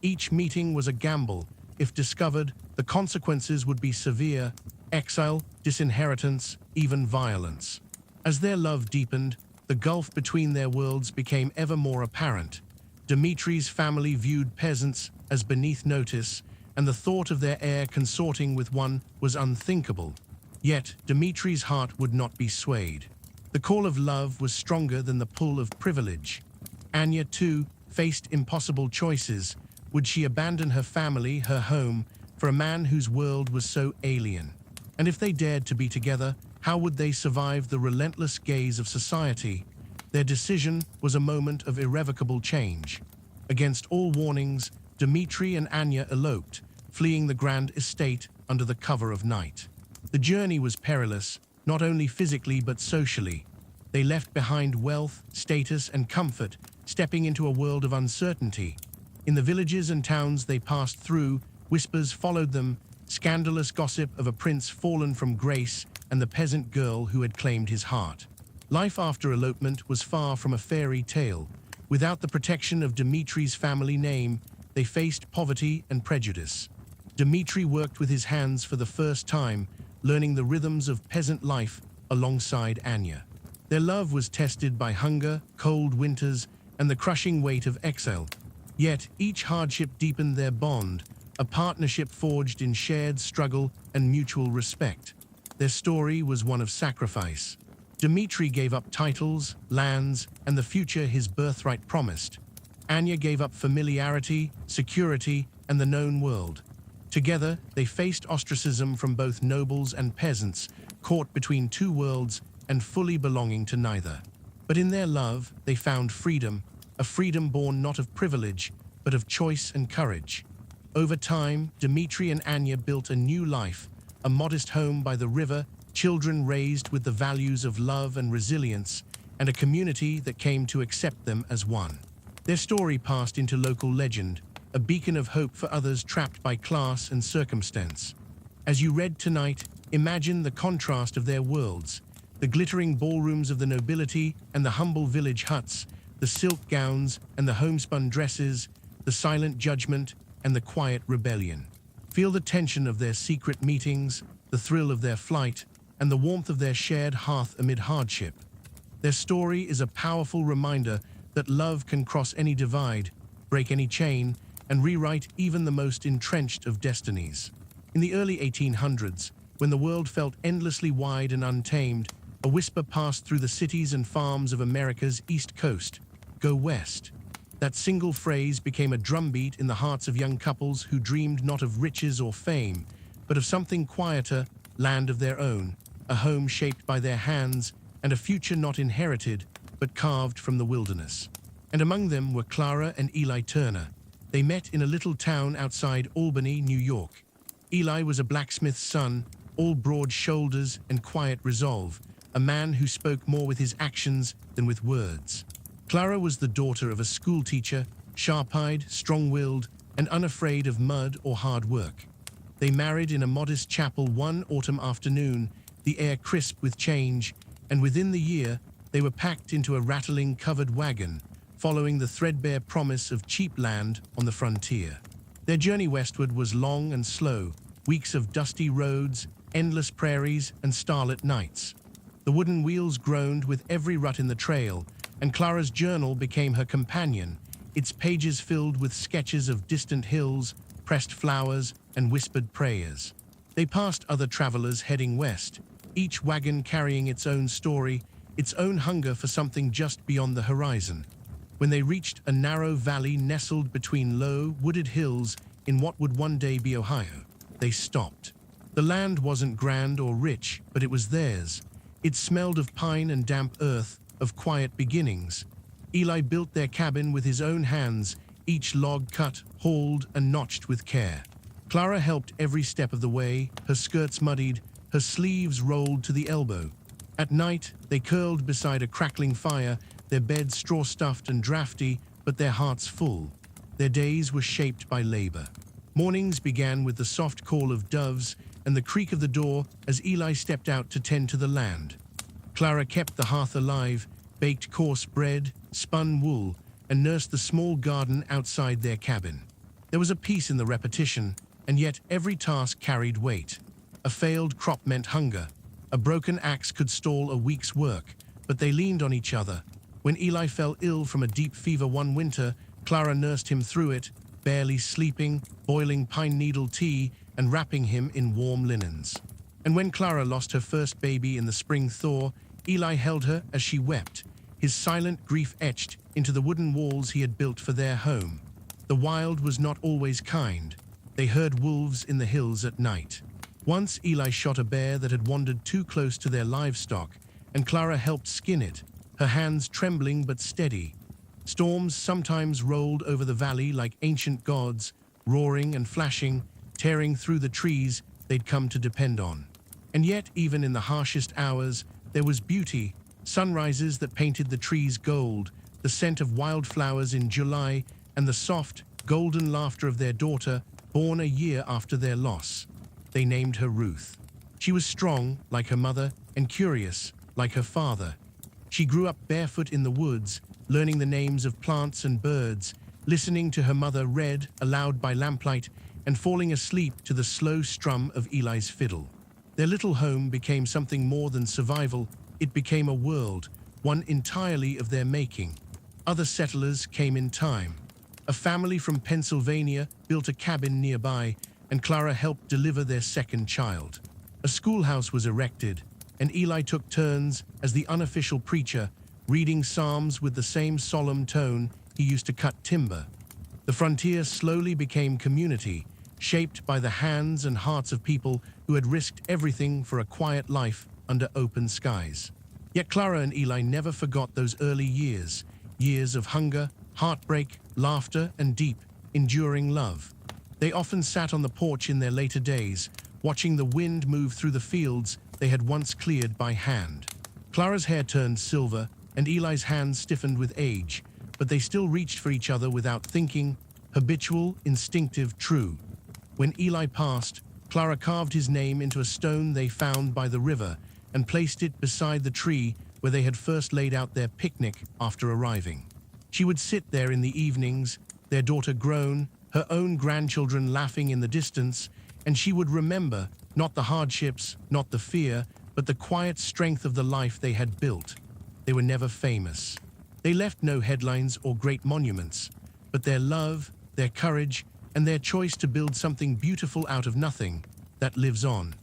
Each meeting was a gamble. If discovered, the consequences would be severe: exile, disinheritance, even violence. As their love deepened, the gulf between their worlds became ever more apparent. Dmitri's family viewed peasants as beneath notice, and the thought of their heir consorting with one was unthinkable. Yet, Dmitri's heart would not be swayed. The call of love was stronger than the pull of privilege. Anya, too, faced impossible choices. Would she abandon her family, her home, for a man whose world was so alien? And if they dared to be together, how would they survive the relentless gaze of society? Their decision was a moment of irrevocable change. Against all warnings, Dmitri and Anya eloped, fleeing the grand estate under the cover of night. The journey was perilous, not only physically but socially. They left behind wealth, status, and comfort, stepping into a world of uncertainty. In the villages and towns they passed through, whispers followed them, scandalous gossip of a prince fallen from grace and the peasant girl who had claimed his heart. Life after elopement was far from a fairy tale. Without the protection of Dmitri's family name, they faced poverty and prejudice. Dmitri worked with his hands for the first time, learning the rhythms of peasant life alongside Anya. Their love was tested by hunger, cold winters, and the crushing weight of exile. Yet each hardship deepened their bond, a partnership forged in shared struggle and mutual respect. Their story was one of sacrifice. Dmitri gave up titles, lands, and the future his birthright promised. Anya gave up familiarity, security, and the known world. Together, they faced ostracism from both nobles and peasants, caught between two worlds and fully belonging to neither. But in their love, they found freedom, a freedom born not of privilege, but of choice and courage. Over time, Dmitri and Anya built a new life, a modest home by the river, children raised with the values of love and resilience, and a community that came to accept them as one. Their story passed into local legend, a beacon of hope for others trapped by class and circumstance. As you read tonight, imagine the contrast of their worlds, the glittering ballrooms of the nobility and the humble village huts, the silk gowns and the homespun dresses, the silent judgment and the quiet rebellion. Feel the tension of their secret meetings, the thrill of their flight, and the warmth of their shared hearth amid hardship. Their story is a powerful reminder that love can cross any divide, break any chain, and rewrite even the most entrenched of destinies. In the early 1800s, when the world felt endlessly wide and untamed, a whisper passed through the cities and farms of America's East Coast: "Go west." That single phrase became a drumbeat in the hearts of young couples who dreamed not of riches or fame, but of something quieter, land of their own, a home shaped by their hands, and a future not inherited, but carved from the wilderness. And among them were Clara and Eli Turner. They met in a little town outside Albany, New York. Eli was a blacksmith's son, all broad shoulders and quiet resolve, a man who spoke more with his actions than with words. Clara was the daughter of a schoolteacher, sharp-eyed, strong-willed, and unafraid of mud or hard work. They married in a modest chapel one autumn afternoon, the air crisp with change, and within the year, they were packed into a rattling covered wagon, following the threadbare promise of cheap land on the frontier. Their journey westward was long and slow, weeks of dusty roads, endless prairies, and starlit nights. The wooden wheels groaned with every rut in the trail, and Clara's journal became her companion, its pages filled with sketches of distant hills, pressed flowers, and whispered prayers. They passed other travelers heading west, each wagon carrying its own story, its own hunger for something just beyond the horizon. When they reached a narrow valley nestled between low, wooded hills in what would one day be Ohio, they stopped. The land wasn't grand or rich, but it was theirs. It smelled of pine and damp earth, of quiet beginnings. Eli built their cabin with his own hands, each log cut, hauled, and notched with care. Clara helped every step of the way, her skirts muddied, her sleeves rolled to the elbow. At night, they curled beside a crackling fire, their beds straw-stuffed and drafty, but their hearts full. Their days were shaped by labor. Mornings began with the soft call of doves and the creak of the door as Eli stepped out to tend to the land. Clara kept the hearth alive, baked coarse bread, spun wool, and nursed the small garden outside their cabin. There was a peace in the repetition, and yet every task carried weight. A failed crop meant hunger. A broken axe could stall a week's work, but they leaned on each other. When Eli fell ill from a deep fever one winter, Clara nursed him through it, barely sleeping, boiling pine needle tea, and wrapping him in warm linens. And when Clara lost her first baby in the spring thaw, Eli held her as she wept, his silent grief etched into the wooden walls he had built for their home. The wild was not always kind. They heard wolves in the hills at night. Once Eli shot a bear that had wandered too close to their livestock, and Clara helped skin it, her hands trembling but steady. Storms sometimes rolled over the valley like ancient gods, roaring and flashing, tearing through the trees they'd come to depend on. And yet, even in the harshest hours, there was beauty, sunrises that painted the trees gold, the scent of wildflowers in July, and the soft, golden laughter of their daughter, born a year after their loss. They named her Ruth. She was strong, like her mother, and curious, like her father. She grew up barefoot in the woods, learning the names of plants and birds, listening to her mother read aloud by lamplight, and falling asleep to the slow strum of Eli's fiddle. Their little home became something more than survival. It became a world, one entirely of their making. Other settlers came in time. A family from Pennsylvania built a cabin nearby, and Clara helped deliver their second child. A schoolhouse was erected, and Eli took turns as the unofficial preacher, reading psalms with the same solemn tone he used to cut timber. The frontier slowly became community, shaped by the hands and hearts of people who had risked everything for a quiet life under open skies. Yet Clara and Eli never forgot those early years, years of hunger, heartbreak, laughter, and deep, enduring love. They often sat on the porch in their later days, watching the wind move through the fields they had once cleared by hand. Clara's hair turned silver, and Eli's hands stiffened with age, but they still reached for each other without thinking, habitual, instinctive, true. When Eli passed, Clara carved his name into a stone they found by the river and placed it beside the tree where they had first laid out their picnic after arriving. She would sit there in the evenings, their daughter grown, her own grandchildren laughing in the distance, and she would remember not the hardships, not the fear, but the quiet strength of the life they had built. They were never famous. They left no headlines or great monuments, but their love, their courage, and their choice to build something beautiful out of nothing, that lives on.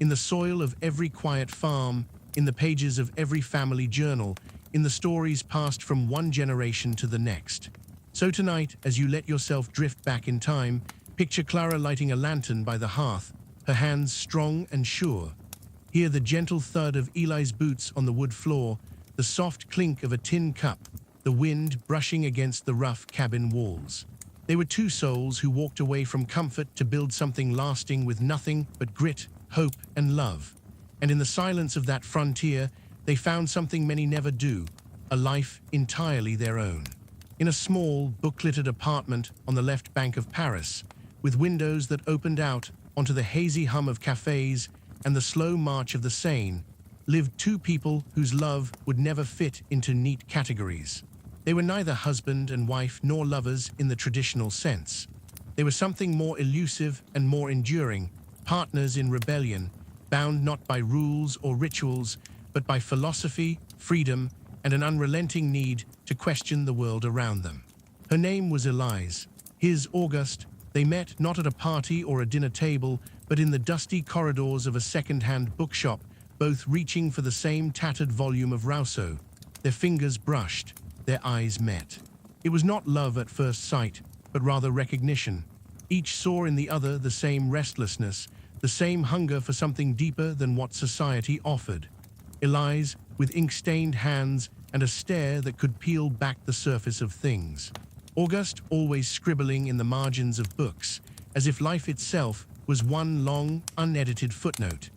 In the soil of every quiet farm, in the pages of every family journal, in the stories passed from one generation to the next. So tonight, as you let yourself drift back in time, picture Clara lighting a lantern by the hearth, her hands strong and sure. Hear the gentle thud of Eli's boots on the wood floor, the soft clink of a tin cup, the wind brushing against the rough cabin walls. They were two souls who walked away from comfort to build something lasting with nothing but grit, hope, and love. And in the silence of that frontier, they found something many never do, a life entirely their own. In a small, book-littered apartment on the left bank of Paris, with windows that opened out onto the hazy hum of cafes and the slow march of the Seine, lived two people whose love would never fit into neat categories. They were neither husband and wife nor lovers in the traditional sense. They were something more elusive and more enduring, partners in rebellion, bound not by rules or rituals, but by philosophy, freedom, and an unrelenting need to question the world around them. Her name was Elise, his Auguste. They met not at a party or a dinner table, but in the dusty corridors of a second-hand bookshop, both reaching for the same tattered volume of Rousseau. Their fingers brushed, their eyes met. It was not love at first sight, but rather recognition. Each saw in the other the same restlessness, the same hunger for something deeper than what society offered. Elise, with ink-stained hands and a stare that could peel back the surface of things. Auguste always scribbling in the margins of books, as if life itself was one long, unedited footnote.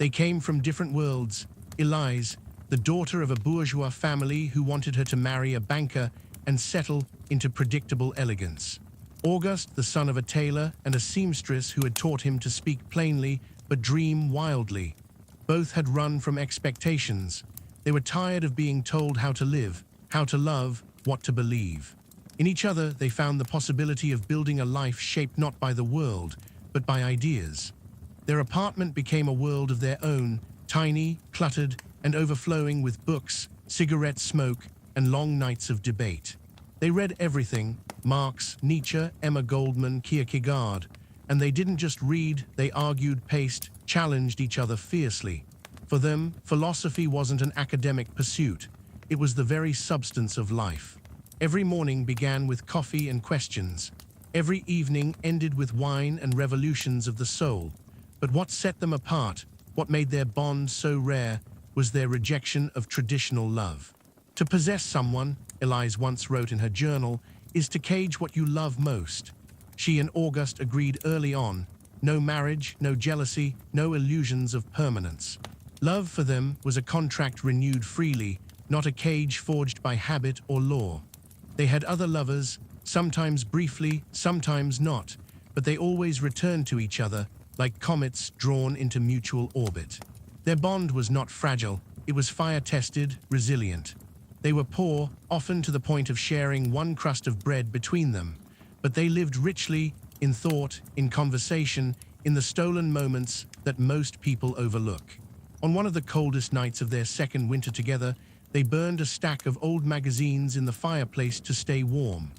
They came from different worlds. Elise, the daughter of a bourgeois family who wanted her to marry a banker and settle into predictable elegance. Auguste, the son of a tailor and a seamstress who had taught him to speak plainly but dream wildly. Both had run from expectations. They were tired of being told how to live, how to love, what to believe. In each other, they found the possibility of building a life shaped not by the world, but by ideas. Their apartment became a world of their own, tiny, cluttered, and overflowing with books, cigarette smoke, and long nights of debate. They read everything: Marx, Nietzsche, Emma Goldman, Kierkegaard. And they didn't just read, they argued, paced, challenged each other fiercely. For them, philosophy wasn't an academic pursuit. It was the very substance of life. Every morning began with coffee and questions. Every evening ended with wine and revolutions of the soul. But what set them apart, what made their bond so rare, was their rejection of traditional love. To possess someone, Elise once wrote in her journal, is to cage what you love most. She and Auguste agreed early on: no marriage, no jealousy, no illusions of permanence. Love for them was a contract renewed freely, not a cage forged by habit or law. They had other lovers, sometimes briefly, sometimes not, but they always returned to each other, like comets drawn into mutual orbit. Their bond was not fragile, it was fire-tested, resilient. They were poor, often to the point of sharing one crust of bread between them, but they lived richly, in thought, in conversation, in the stolen moments that most people overlook. On one of the coldest nights of their second winter together, they burned a stack of old magazines in the fireplace to stay warm.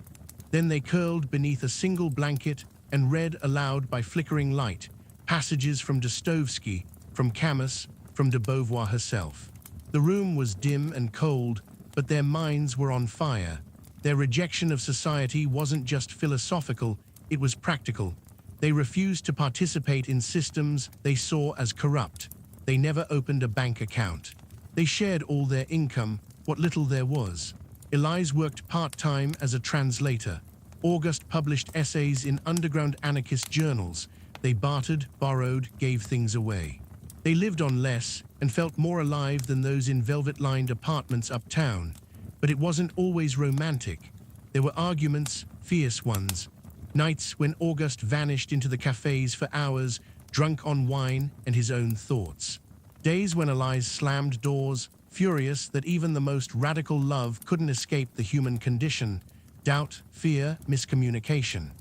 Then they curled beneath a single blanket and read aloud by flickering light passages from Dostoevsky, from Camus, from de Beauvoir herself. The room was dim and cold, but their minds were on fire. Their rejection of society wasn't just philosophical, it was practical. They refused to participate in systems they saw as corrupt. They never opened a bank account. They shared all their income, what little there was. Elise worked part-time as a translator. Auguste published essays in underground anarchist journals. They bartered, borrowed, gave things away. They lived on less and felt more alive than those in velvet-lined apartments uptown. But it wasn't always romantic. There were arguments, fierce ones. Nights when Auguste vanished into the cafes for hours, drunk on wine and his own thoughts. Days when Elise slammed doors, furious that even the most radical love couldn't escape the human condition: doubt, fear, miscommunication.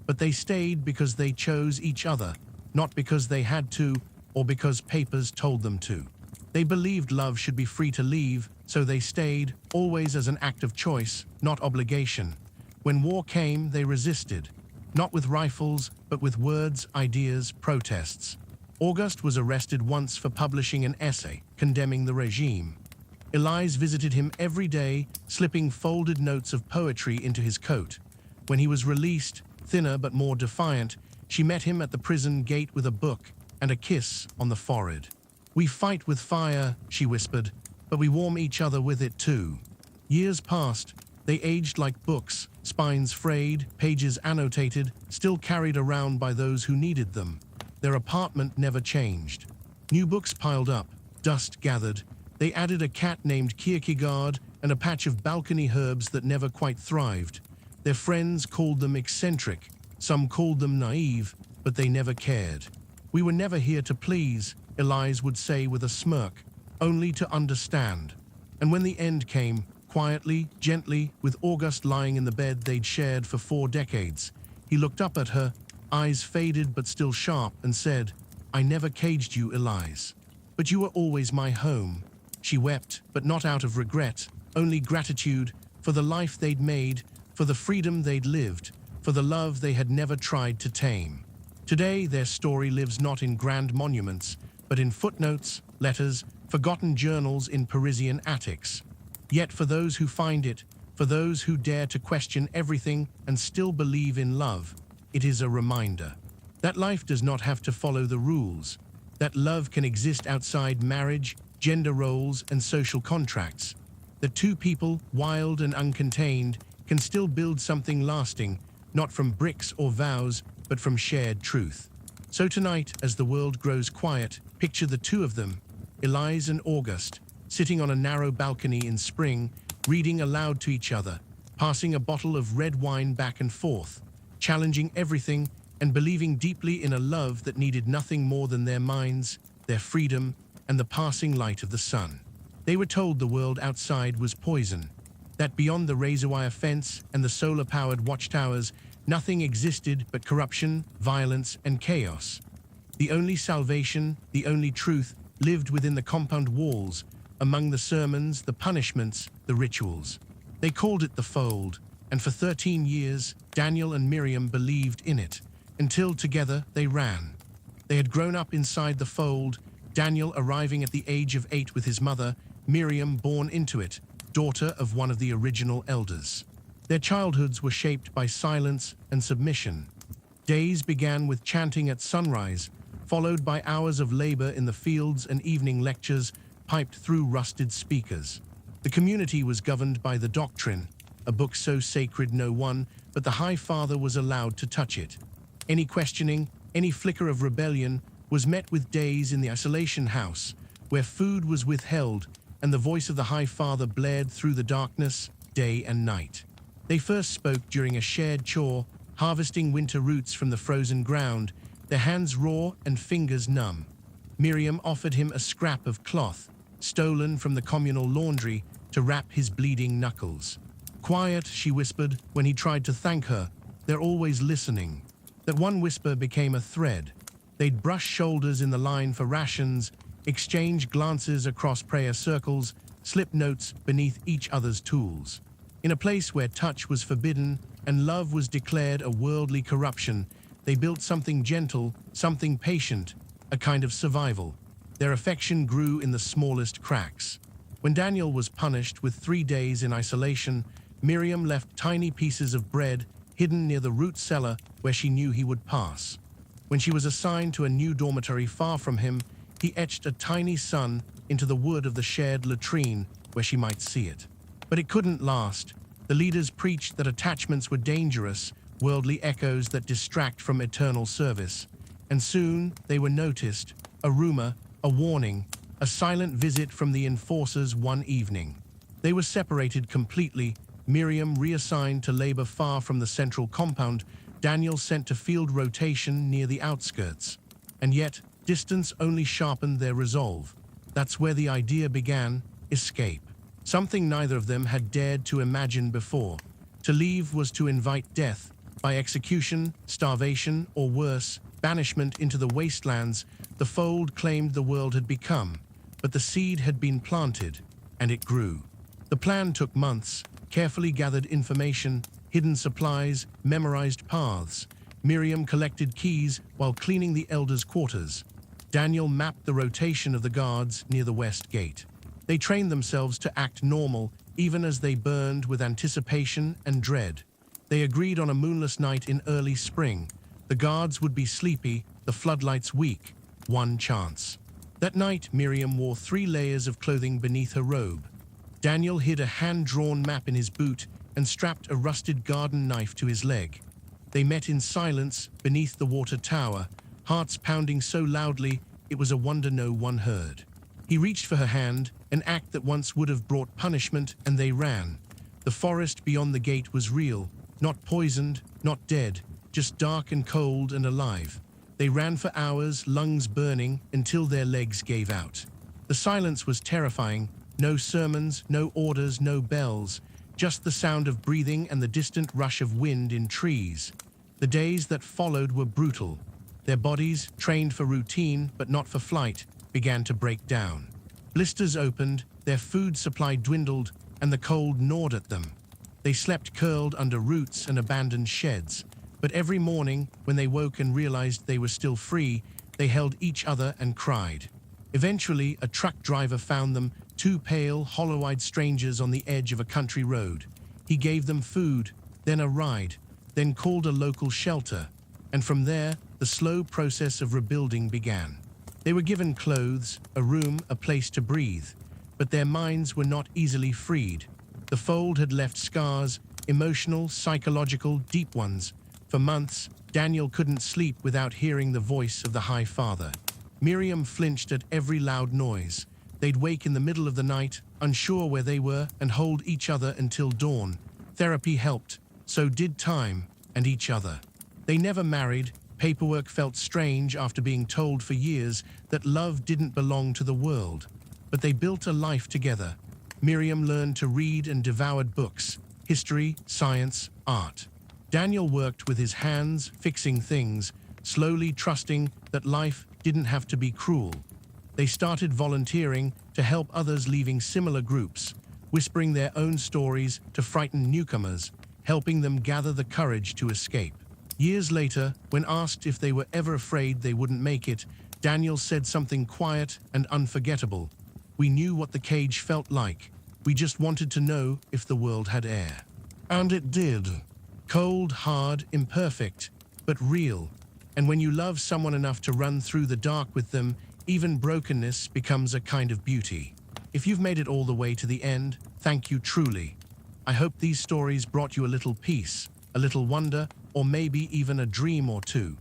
But they stayed because they chose each other, not because they had to or because papers told them to. They believed love should be free to leave, so they stayed, always as an act of choice, not obligation. When war came, they resisted, not with rifles, but with words, ideas, protests. Auguste was arrested once for publishing an essay condemning the regime. Elise visited him every day, slipping folded notes of poetry into his coat. When he was released, thinner but more defiant, she met him at the prison gate with a book and a kiss on the forehead. "We fight with fire," she whispered, "but we warm each other with it too." Years passed. They aged like books, spines frayed, pages annotated, still carried around by those who needed them. Their apartment never changed. New books piled up, dust gathered. They added a cat named Kierkegaard and a patch of balcony herbs that never quite thrived. Their friends called them eccentric. Some called them naive, but they never cared. "We were never here to please," Elise would say with a smirk, "only to understand." And when the end came, quietly, gently, with Auguste lying in the bed they'd shared for 4 decades, he looked up at her, eyes faded but still sharp, and said, "I never caged you, Elise. But you were always my home." She wept, but not out of regret, only gratitude for the life they'd made, for the freedom they'd lived, for the love they had never tried to tame. Today, their story lives not in grand monuments, but in footnotes, letters, forgotten journals in Parisian attics. Yet for those who find it, for those who dare to question everything and still believe in love, it is a reminder that life does not have to follow the rules, that love can exist outside marriage, gender roles, and social contracts, that two people, wild and uncontained, can still build something lasting, not from bricks or vows, but from shared truth. So tonight, as the world grows quiet, Picture the two of them, Elise and August, sitting on a narrow balcony in spring, reading aloud to each other, passing a bottle of red wine back and forth, challenging everything and believing deeply in a love that needed nothing more than their minds, their freedom, and the passing light of the sun. They were told the world outside was poison, that beyond the razor-wire fence and the solar-powered watchtowers, nothing existed but corruption, violence, and chaos. The only salvation, the only truth, lived within the compound walls, among the sermons, the punishments, the rituals. They called it the Fold, and for 13 years, Daniel and Miriam believed in it, until together they ran. They had grown up inside the Fold, Daniel arriving at the age of 8 with his mother, Miriam born into it, daughter of one of the original elders. Their childhoods were shaped by silence and submission. Days began with chanting at sunrise, followed by hours of labor in the fields and evening lectures piped through rusted speakers. The community was governed by the doctrine, a book so sacred no one but the High Father was allowed to touch it. Any questioning, any flicker of rebellion was met with days in the isolation house, where food was withheld and the voice of the High Father blared through the darkness, day and night. They first spoke during a shared chore, harvesting winter roots from the frozen ground, their hands raw and fingers numb. Miriam offered him a scrap of cloth, stolen from the communal laundry, to wrap his bleeding knuckles. Quiet, she whispered, when he tried to thank her. They're always listening. That one whisper became a thread. They'd brush shoulders in the line for rations, exchange glances across prayer circles, slip notes beneath each other's tools. In a place where touch was forbidden and love was declared a worldly corruption, they built something gentle, something patient, a kind of survival. Their affection grew in the smallest cracks. When Daniel was punished with 3 days in isolation, Miriam left tiny pieces of bread hidden near the root cellar where she knew he would pass. When she was assigned to a new dormitory far from him, he etched a tiny sun into the wood of the shared latrine where she might see it. But it couldn't last. The leaders preached that attachments were dangerous, worldly echoes that distract from eternal service. And soon they were noticed, a rumor, a warning, a silent visit from the enforcers one evening. They were separated completely, Miriam reassigned to labor far from the central compound, Daniel sent to field rotation near the outskirts. And yet, distance only sharpened their resolve. That's where the idea began, escape. Something neither of them had dared to imagine before. To leave was to invite death, by execution, starvation, or worse, banishment into the wastelands the Fold claimed the world had become. But the seed had been planted, and it grew. The plan took months, carefully gathered information, hidden supplies, memorized paths. Miriam collected keys while cleaning the elders' quarters. Daniel mapped the rotation of the guards near the west gate. They trained themselves to act normal, even as they burned with anticipation and dread. They agreed on a moonless night in early spring. The guards would be sleepy, the floodlights weak. One chance. That night, Miriam wore 3 layers of clothing beneath her robe. Daniel hid a hand-drawn map in his boot and strapped a rusted garden knife to his leg. They met in silence beneath the water tower, hearts pounding so loudly it was a wonder no one heard. He reached for her hand, an act that once would have brought punishment, and they ran. The forest beyond the gate was real, not poisoned, not dead, just dark and cold and alive. They ran for hours, lungs burning, until their legs gave out. The silence was terrifying. No sermons, no orders, no bells, just the sound of breathing and the distant rush of wind in trees. The days that followed were brutal. Their bodies, trained for routine but not for flight, began to break down. Blisters opened, their food supply dwindled, and the cold gnawed at them. They slept curled under roots and abandoned sheds. But every morning, when they woke and realized they were still free, they held each other and cried. Eventually, a truck driver found them, 2 pale, hollow-eyed strangers on the edge of a country road. He gave them food, then a ride, then called a local shelter. And from there, the slow process of rebuilding began. They were given clothes, a room, a place to breathe. But their minds were not easily freed. The Fold had left scars, emotional, psychological, deep ones. For months, Daniel couldn't sleep without hearing the voice of the High Father. Miriam flinched at every loud noise. They'd wake in the middle of the night, unsure where they were, and hold each other until dawn. Therapy helped, so did time and each other. They never married. Paperwork felt strange after being told for years that love didn't belong to the world. But they built a life together. Miriam learned to read and devoured books, history, science, art. Daniel worked with his hands, fixing things, slowly trusting that life didn't have to be cruel. They started volunteering to help others leaving similar groups, whispering their own stories to frighten newcomers, helping them gather the courage to escape. Years later, when asked if they were ever afraid they wouldn't make it, Daniel said something quiet and unforgettable. "We knew what the cage felt like. We just wanted to know if the world had air." And it did. Cold, hard, imperfect, but real. And when you love someone enough to run through the dark with them, even brokenness becomes a kind of beauty. If you've made it all the way to the end, thank you truly. I hope these stories brought you a little peace, a little wonder, or maybe even a dream or two.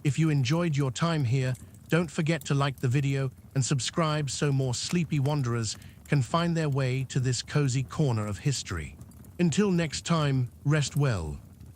If you enjoyed your time here, don't forget to like the video and subscribe so more sleepy wanderers can find their way to this cozy corner of history. Until next time, rest well.